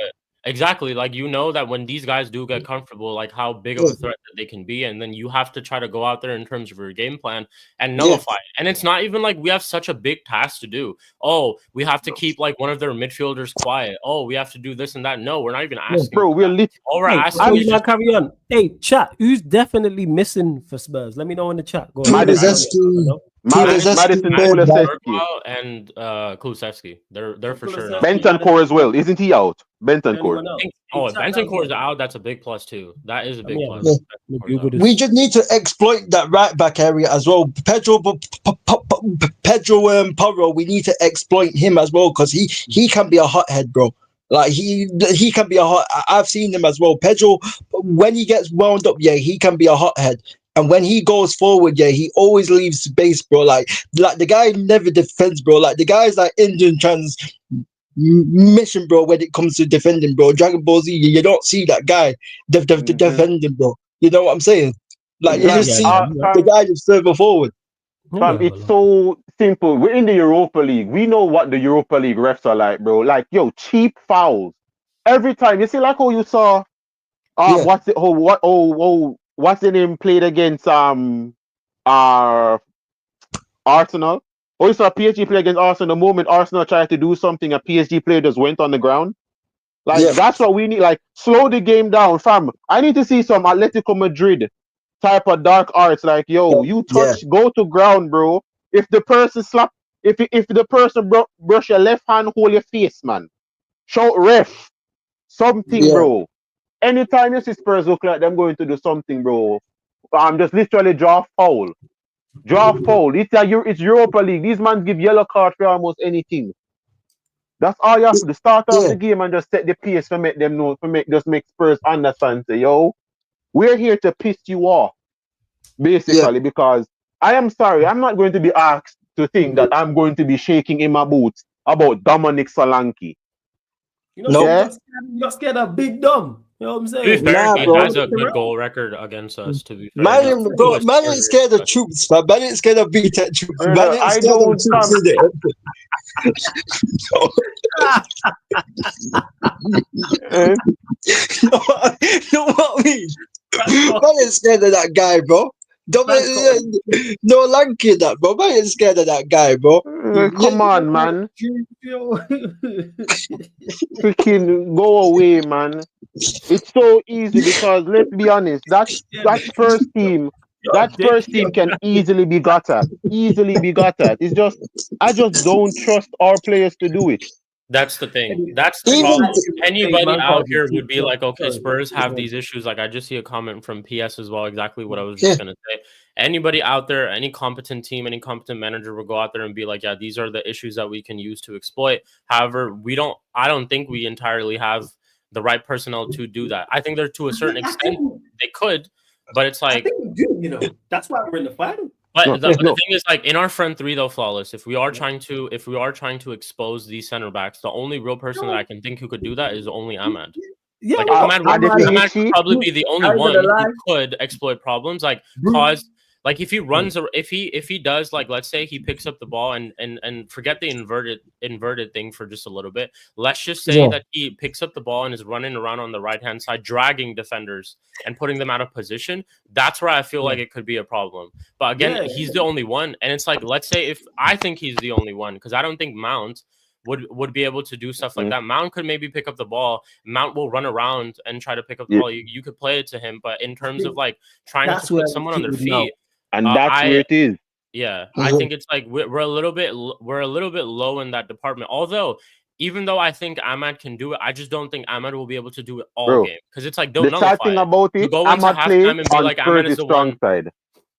Exactly. Like, you know that when these guys do get comfortable, like how big of a threat that they can be, and then you have to try to go out there in terms of your game plan and nullify it. And it's not even like we have such a big task to do. Oh, we have to keep like one of their midfielders quiet. Oh, we have to do this and that. No, we're not even asking. Bro, we're lit. All we're Hey, asking before is you just carry on. Hey, chat. Who's definitely missing for Spurs? Let me know in the chat. Go on. Kulusevski, Madison Kulusevski. Bergwijn and Kulusevski. They're for sure not. Bentancur as well. Isn't he out? Bentancur. Oh, if Bentancur is out, that's a big plus too. That is a big plus. we just need to exploit that right back area as well. Pedro Porro, we need to exploit him as well, because he can be a hothead, bro. Like he can be a hot. I've seen him as well. Pedro, when he gets wound up, yeah, he can be a hothead. And when he goes forward, yeah, he always leaves space, bro. Like the guy never defends, bro. Like the guy's like Indian transmission, bro. When it comes to defending, bro, Dragon Ball Z, you don't see that guy defending, bro. You know what I'm saying? Like you just see the guy just further forward. Fam, it's so simple. We're in the Europa League. We know what the Europa League refs are like, bro. Like, yo, cheap fouls every time. You see, like how you saw, what's the name played against Arsenal? Oh, you saw PSG play against Arsenal. The moment Arsenal tried to do something, a PSG player just went on the ground. Like that's what we need. Like, slow the game down, fam. I need to see some Atletico Madrid type of dark arts. Like, yo, you touch, go to ground, bro. If the person slap, if the person brush your left hand, hold your face, man. Shout ref, something, bro. Anytime you see Spurs look like them going to do something, bro, just literally draw a foul. Draw a foul. It's Europa League. These man give yellow card for almost anything. That's all you have to do. Start off the game and just set the pace to make them know, just make Spurs understand. Say, yo, we're here to piss you off, basically, because I am sorry, I'm not going to be asked to think that I'm going to be shaking in my boots about Dominic Solanke. You know, you're scared of Big Dumb. You know what I'm saying? To be fair, he has a good goal record against us, to be fair. Man ain't scared of troops, man. Man ain't scared of BTEC troops. Man ain't scared of troops, is it? know what I mean? Man ain't scared of that guy, bro. No Lanky that, bro. Man ain't scared of that guy, bro. Come on, man. Freaking go away, man. It's so easy because let's be honest, that first team can easily be got at. It's just I just don't trust our players to do it. That's the thing. That's the problem. Anybody out here would be like, okay, Spurs have these issues. Like, I just see a comment from PS as well, exactly what I was just going to say. Anybody out there, any competent team, any competent manager will go out there and be like, yeah, these are the issues that we can use to exploit. However, I don't think we entirely have the right personnel to do that. I think they're to a certain extent they could, but it's like, I think we do, you know, that's why we're in the final. But the thing is, like, in our front three, though, flawless. If we are trying to expose these center backs, the only real person that I can think who could do that is only Ahmad. Yeah, like, Ahmad would probably be the only one who could exploit problems, like cause. Like, if he runs, if he does, like, let's say he picks up the ball and forget the inverted thing for just a little bit. Let's just say that he picks up the ball and is running around on the right hand side, dragging defenders and putting them out of position. That's where I feel like it could be a problem. But again, he's the only one, and it's like, let's say if I think he's the only one, because I don't think Mount would be able to do stuff like that. Mount could maybe pick up the ball. Mount will run around and try to pick up the ball. You could play it to him, but in terms of like trying to put someone on their feet. And that's where it is. Yeah, I think it's like we're a little bit low in that department. Although, even though I think Ahmad can do it, I just don't think Ahmad will be able to do it all game, because it's like, don't the sad thing about it, Ahmad plays on Spurs' strong side.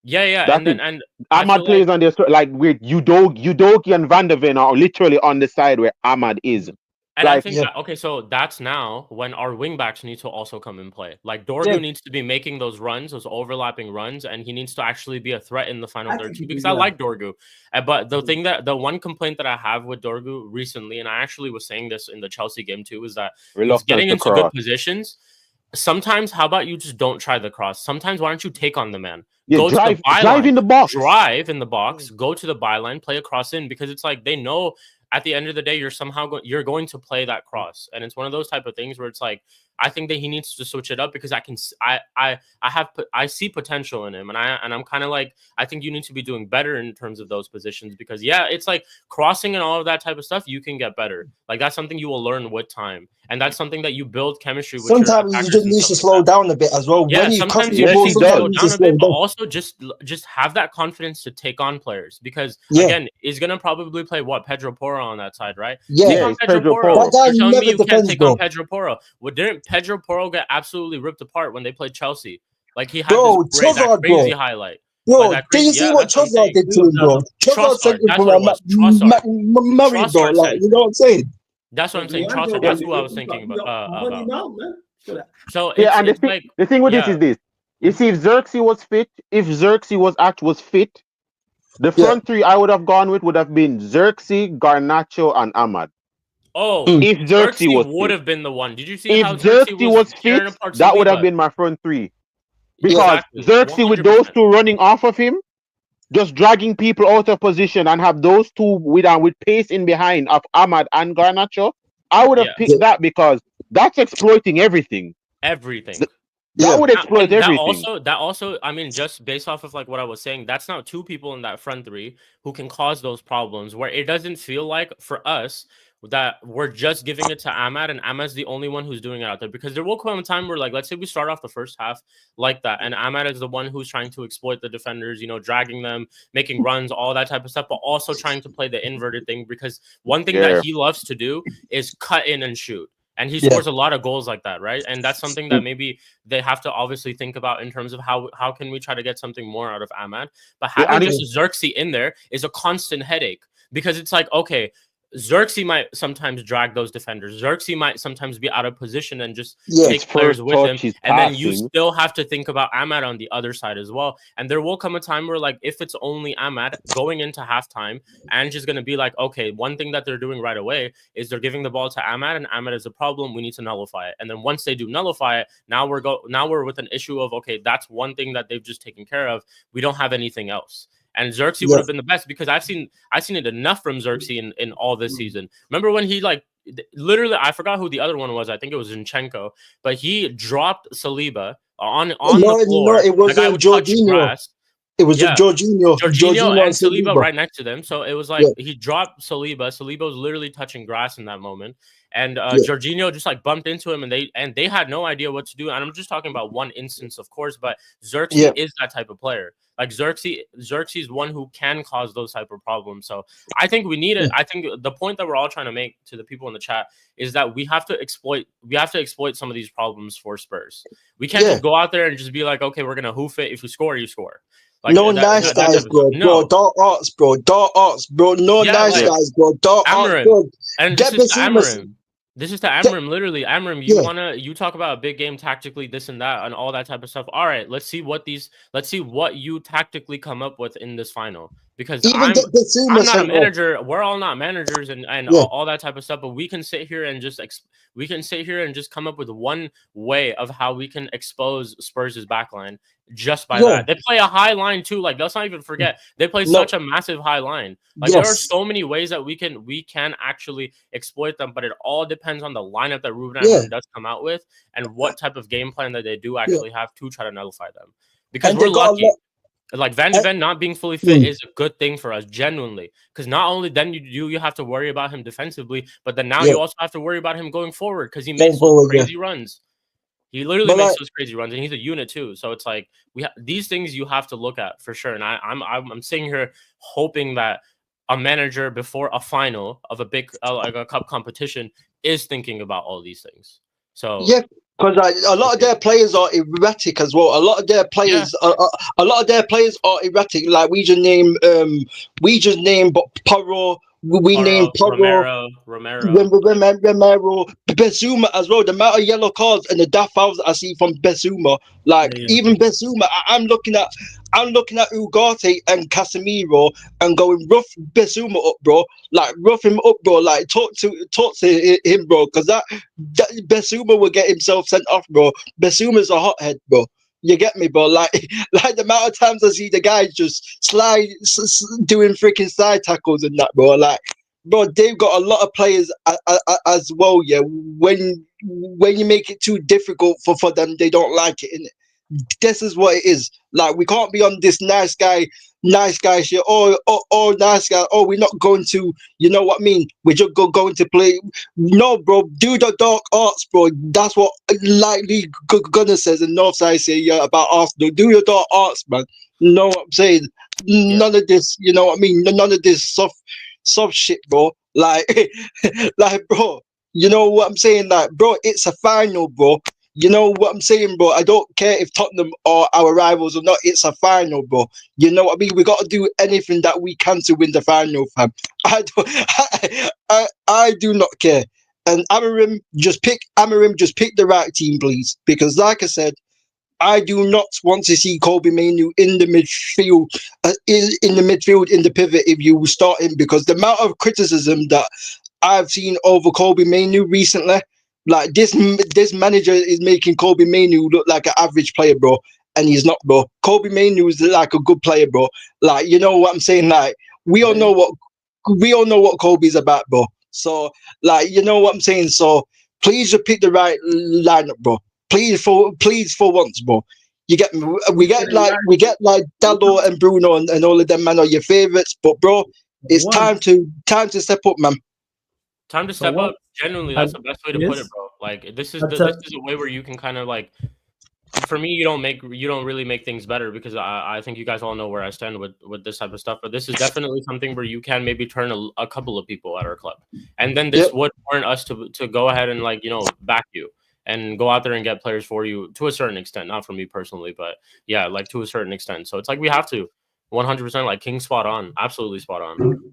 Yeah, and Ahmad plays on the like with Udogi and Van der Ven are literally on the side where Ahmad is. And I think okay, so that's now when our wingbacks need to also come in play. Like, Dorgu needs to be making those runs, those overlapping runs, and he needs to actually be a threat in the final third too, because I like Dorgu. But the one complaint that I have with Dorgu recently, and I actually was saying this in the Chelsea game too, is that he's getting into good positions. Sometimes, how about you just don't try the cross? Sometimes, why don't you take on the man? Go to the byline, drive in the box, go to the byline, play a cross in, because it's like they know. at the end of the day, you're going to play that cross, and it's one of those type of things where it's like, I think that he needs to switch it up because I see potential in him, and I'm kind of like, I think you need to be doing better in terms of those positions, because yeah, it's like crossing and all of that type of stuff, you can get better. Like that's something you will learn with time, and that's something that you build chemistry with. Sometimes you just need to slow down a bit as well. Yeah, when you sometimes you need to slow need down to a bit, slow but down. also just have that confidence to take on players, because Yeah. again, he's gonna probably play Pedro Porro on that side, right? Yeah, Take on it's Pedro Pedro Porro. Porro. That guy You're telling me never you can't defends, take bro. on Pedro Porro? Well, didn't Pedro Porro get absolutely ripped apart when they played Chelsea? Like he had Bro, this that Trossard, crazy bro. highlight. Bro, Like that did crazy, you see yeah, what that's what I'm Trossard saying. did to him, bro? Trossard sent him That's from what it was. Trossard. Murray, bro. Trossard Like, sent you know what I'm saying? That's what I'm saying. Leandro Trossard. That's went who I in, was thinking you got money about. now, man. Look at that. So Yeah, and it's like, the thing with this yeah. is this. You see, if Xerxes was fit, was fit, the Yeah. front three I would have gone with would have been Xerxes, Garnacho, and Ahmad. Oh, If Xerxes was would fit. have been the one. Did you see If how Xerxes was fit, tearing apart that would have Saliba? been my front three. Because Exactly. Xerxes with those 100%. two running off of him, just dragging people out of position, and have those two with pace in behind of Ahmad and Garnacho, I would have Yeah. picked that because that's exploiting everything. Everything. That would exploit And everything. that also, I mean, just based off of like what I was saying, that's now two people in that front three who can cause those problems, where it doesn't feel like for us that we're just giving it to Ahmad, and Ahmad's the only one who's doing it out there. Because there will come a time where, like, let's say we start off the first half like that, and Ahmad is the one who's trying to exploit the defenders, you know, dragging them, making runs, all that type of stuff, but also trying to play the inverted thing, because one thing that he loves to do is cut in and shoot. And he scores a lot of goals like that, right? And that's something that maybe they have to obviously think about in terms of how can we try to get something more out of Ahmad. But having just Xerxes in there is a constant headache, because it's like, okay, Xerxes might sometimes drag those defenders. Xerxes might sometimes be out of position and just take players with him. And then you still have to think about Ahmad on the other side as well. And there will come a time where, like, if it's only Ahmad going into halftime, and just going to be like, okay, one thing that they're doing right away is they're giving the ball to Ahmad, and Ahmad is a problem. We need to nullify it. And then once they do nullify it, now we're with an issue of, okay, that's one thing that they've just taken care of. We don't have anything else. And Xerxes would have been the best, because I've seen it enough from Xerxes in all this season. Remember when he, like, literally, I forgot who the other one was. I think it was Zinchenko, but he dropped Saliba on the floor. No, it was Jorginho. It was Jorginho and Saliba right next to them. So it was like he dropped Saliba. Saliba was literally touching grass in that moment. And Jorginho just like bumped into him, and they had no idea what to do. And I'm just talking about one instance, of course, but Xerxes is that type of player. Like Xerxes is one who can cause those type of problems. So I think we need it. I think the point that we're all trying to make to the people in the chat is that we have to exploit some of these problems for Spurs. We can't just go out there and just be like, okay, we're gonna hoof it. If you score, you score. Like, nice guys, bro. No. Dark arts, bro. No nice guys, bro. Dark arts, bro. And get this is Amarim. This is to Amarim, literally. Amarim, you talk about a big game tactically, this and that, and all that type of stuff. All right, let's see what you tactically come up with in this final. Because I'm not a manager. We're all not managers and all that type of stuff. But we can sit here and just come up with one way of how we can expose Spurs' backline just by that. They play a high line too. Like, let's not even forget, they play such a massive high line. Like, there are so many ways that we can actually exploit them, but it all depends on the lineup that Ruben Amorim does come out with, and what type of game plan that they do actually have to try to nullify them. Because we're lucky. Like Van de Ven not being fully fit is a good thing for us, genuinely. Because not only then you have to worry about him defensively, but then now you also have to worry about him going forward, because he makes those crazy runs. He literally makes those crazy runs, and he's a unit too. So it's like these things you have to look at for sure. And I'm sitting here hoping that a manager before a final of a big like a cup competition is thinking about all these things. So because a lot of their players are erratic as well. A lot of their players, are erratic. Like we just named Porro. We named Porro, Romero, Besuma as well. The amount of yellow cards and the daft fouls I see from Besuma, like even Besuma, I'm looking at Ugarte and Casemiro and going rough Besuma up, bro. Like rough him up, bro. Like talk to him, bro, because that Besuma will get himself sent off, bro. Besuma's a hothead, bro. You get me, bro? Like the amount of times I see the guys just slide, doing freaking side tackles and that, bro. Like bro, they've got a lot of players as well. Yeah, when you make it too difficult for them, they don't like it. Innit? This is what it is. Like, we can't be on this nice guy shit. Oh, nice guy. Oh, we're not going to, you know what I mean? We're just going to play. No, bro, do the dark arts, bro. That's what Lightly Gunner says and Northside say, yeah, about Arsenal. Do your dark arts, man. You know what I'm saying? None of this, you know what I mean? None of this soft shit, bro. Like, like, bro, you know what I'm saying? Like, bro, it's a final, bro. You know what I'm saying, bro? I don't care if Tottenham are our rivals or not. It's a final, bro. You know what I mean? We got to do anything that we can to win the final, fam. I do not care. And Amarim, just pick the right team, please. Because, like I said, I do not want to see Kobe Mainoo in the midfield, in the pivot if you start him, because the amount of criticism that I've seen over Kobe Mainoo recently, like this manager is making Kobe Mainoo look like an average player, bro, and he's not, bro. Kobe Mainoo is like a good player, bro. Like, you know what I'm saying? Like, we all know what Kobe's about, bro. So, like, you know what I'm saying? So please just pick the right lineup, bro. Please for once, bro. You get me? We get like Dallo and Bruno and all of them, man, are your favorites. But bro, it's time to step up, man. Time to step up. Genuinely, that's the best way to put it, bro. Like, this is a way where you can kind of like. For me, you don't really make things better, because I think you guys all know where I stand with this type of stuff. But this is definitely something where you can maybe turn a couple of people at our club, and then this would warrant us to go ahead and, like, you know, back you and go out there and get players for you to a certain extent. Not for me personally, but yeah, like to a certain extent. So it's like we have to 100%, like King, spot on, absolutely spot on.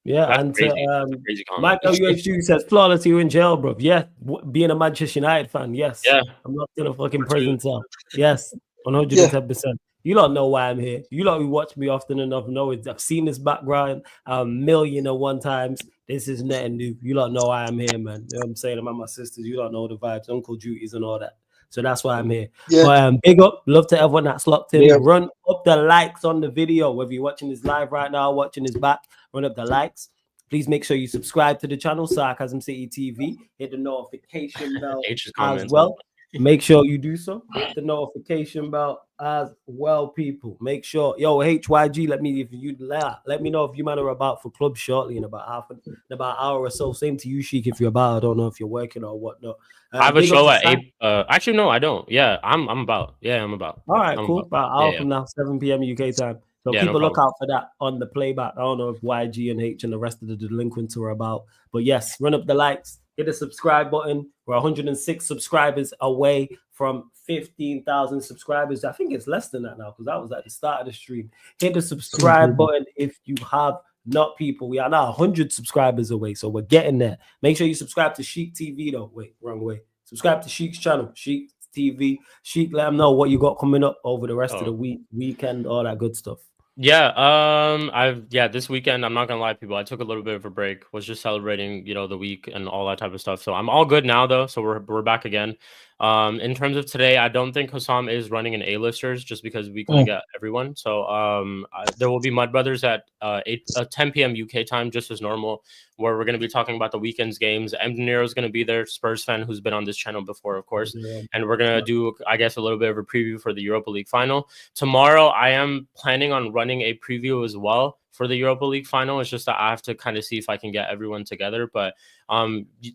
Yeah, that's and crazy Michael UHG says flawless, you in jail, bro. Yeah, being a Manchester United fan, yes. Yeah, I'm not in a fucking prison cell. Yes, 110%. You don't know why I'm here. You lot who watch me often enough know it. I've seen this background a million and one times. This is nothing new. You don't know why I'm here, man. You know what I'm saying? I'm at my sisters. You don't know the vibes, uncle duties and all that. So that's why I'm here. Yeah. But big up, love to everyone that's locked in. Yeah. Run up the likes on the video, whether you're watching this live right now, watching this back. Run up the likes. Please make sure you subscribe to the channel, Sarcasm City TV. Hit the notification bell as well. Make sure you do so. Hit the notification bell as well, people. Make sure, HYG. Let me know if you man are about for club shortly in about an hour or so. Same to you, Sheik. If you're about, I don't know if you're working or whatnot. I have a show at 8. Actually, no, I don't. Yeah, I'm about. Yeah, I'm about. All right, cool. About an hour from now, 7 p.m. UK time. So keep a lookout for that on the playback. I don't know if YG and H and the rest of the delinquents are about. But yes, run up the likes. Hit the subscribe button. We're 106 subscribers away from 15,000 subscribers. I think it's less than that now because that was at the start of the stream. Hit the subscribe button if you have not, people. We are now 100 subscribers away. So we're getting there. Make sure you subscribe to Sheik TV though. Wait, wrong way. Subscribe to Sheik's channel, Sheik TV. Sheik, let them know what you got coming up over the rest of the weekend, all that good stuff. Yeah, this weekend, I'm not gonna lie, people, I took a little bit of a break, was just celebrating, the week and all that type of stuff. So I'm all good now though. So we're back again. In terms of today, I don't think Hussam is running an A-listers just because we couldn't get everyone. So there will be Mud Brothers at 10 p.m. UK time, just as normal, where we're going to be talking about the weekend's games. M. De Niro is going to be there, Spurs fan who's been on this channel before, of course. Yeah. And we're going to do, I guess, a little bit of a preview for the Europa League final. Tomorrow, I am planning on running a preview as well for the Europa League final. It's just that I have to kind of see if I can get everyone together. But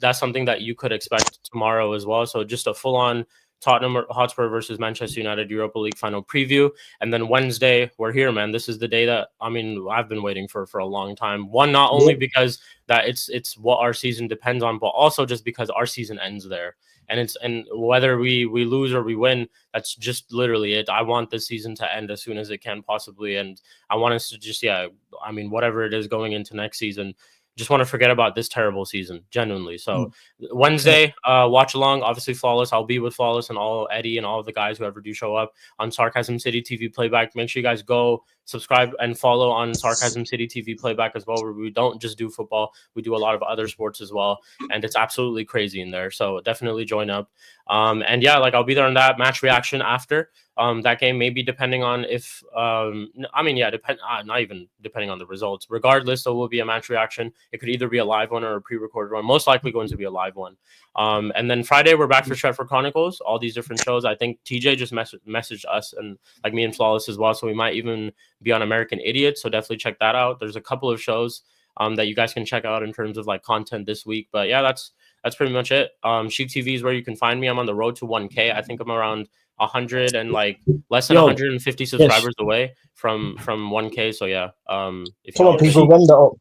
that's something that you could expect tomorrow as well. So just a full-on Tottenham Hotspur versus Manchester United Europa League final preview. And then Wednesday, we're here, man. This is the day that, I've been waiting for a long time. One, not only because that it's what our season depends on, but also just because our season ends there. And whether we lose or we win, that's just literally it. I want this season to end as soon as it can possibly. And I want us to just, whatever it is going into next season, just want to forget about this terrible season, genuinely. So Wednesday, watch along. Obviously, Flawless. I'll be with Flawless and all Eddie and all of the guys who ever do show up on Sarcasm City TV playback. Make sure you guys go subscribe and follow on Sarcasm City TV Playback as well, where we don't just do football, we do a lot of other sports as well, and it's absolutely crazy in there. So definitely join up. And yeah, like I'll be there on that match reaction after that game, maybe depending on if not even depending on the results. Regardless, there will be a match reaction. It could either be a live one or a pre-recorded one. Most likely going to be a live one. And then Friday we're back for Stretford Chronicles, all these different shows. I think TJ just messaged us and like me and Flawless as well, so we might even be on American Idiot. So definitely check that out. There's a couple of shows that you guys can check out in terms of like content this week. But yeah, that's pretty much it. Sheik TV is where you can find me. I'm on the road to 1K. I think I'm around 100 and like less than 150 subscribers away from 1K. So yeah, if come on, people, run that up.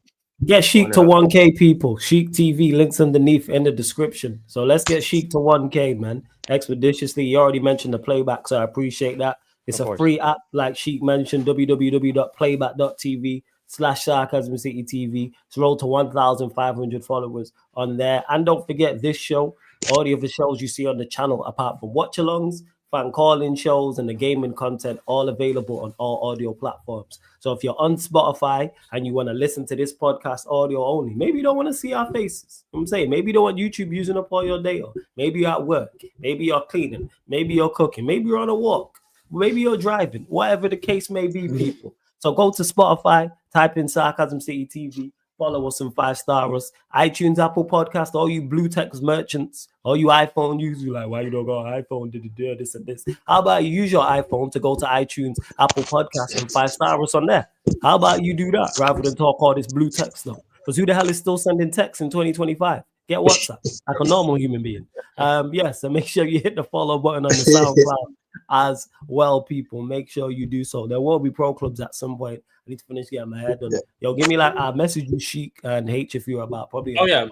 Get Sheik to 1K, people. Sheik TV, links underneath in the description. So let's get Sheik to 1K, man. Expeditiously. You already mentioned the playback, so I appreciate that. It's a free app, like Sheik mentioned, www.playback.tv/Sarcasm City TV. It's rolled to 1,500 followers on there. And don't forget this show, all the other shows you see on the channel, apart from watch-alongs, fan calling shows, and the gaming content, all available on all audio platforms. So if you're on Spotify and you want to listen to this podcast audio only, maybe you don't want to see our faces. I'm saying maybe you don't want YouTube using up all your data. Maybe you're at work. Maybe you're cleaning. Maybe you're cooking. Maybe you're on a walk. Maybe you're driving. Whatever the case may be, people. So go to Spotify, type in Sarcasm City TV, follow us and 5-star us. iTunes, Apple Podcast, all you blue text merchants, all you iPhone users, like, why you don't go on iPhone, this and this. How about you use your iPhone to go to iTunes, Apple Podcast, and 5-star us on there? How about you do that rather than talk all this blue text stuff? Because who the hell is still sending texts in 2025? Get WhatsApp like a normal human being. So make sure you hit the follow button on the SoundCloud as well, people. Make sure you do so. There will be pro clubs at some point. I need to finish getting my head done. Yo, give me like a message you Sheik and H if you're about probably. I'm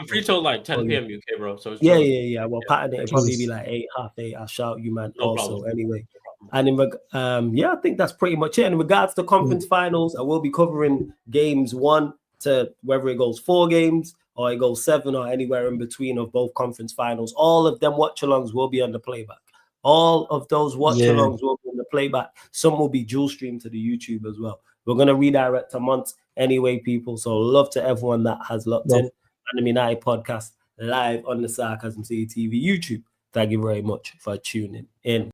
free till like 10 p.m. UK, bro. So it's yeah. Well, pattern it probably be like 8, half 8. I'll shout you, man. No also, problem. Anyway. And I think that's pretty much it. In regards to conference finals, I will be covering games 1 to whether it goes 4 games or it goes 7 or anywhere in between of both conference finals. All of them watch-alongs will be on the playback. All of those watch-alongs will be on the playback. Some will be dual streamed to the YouTube as well. We're going to redirect a month anyway, people. So love to everyone that has locked in. ManDem United podcast live on the Sarcasm City TV YouTube. Thank you very much for tuning in.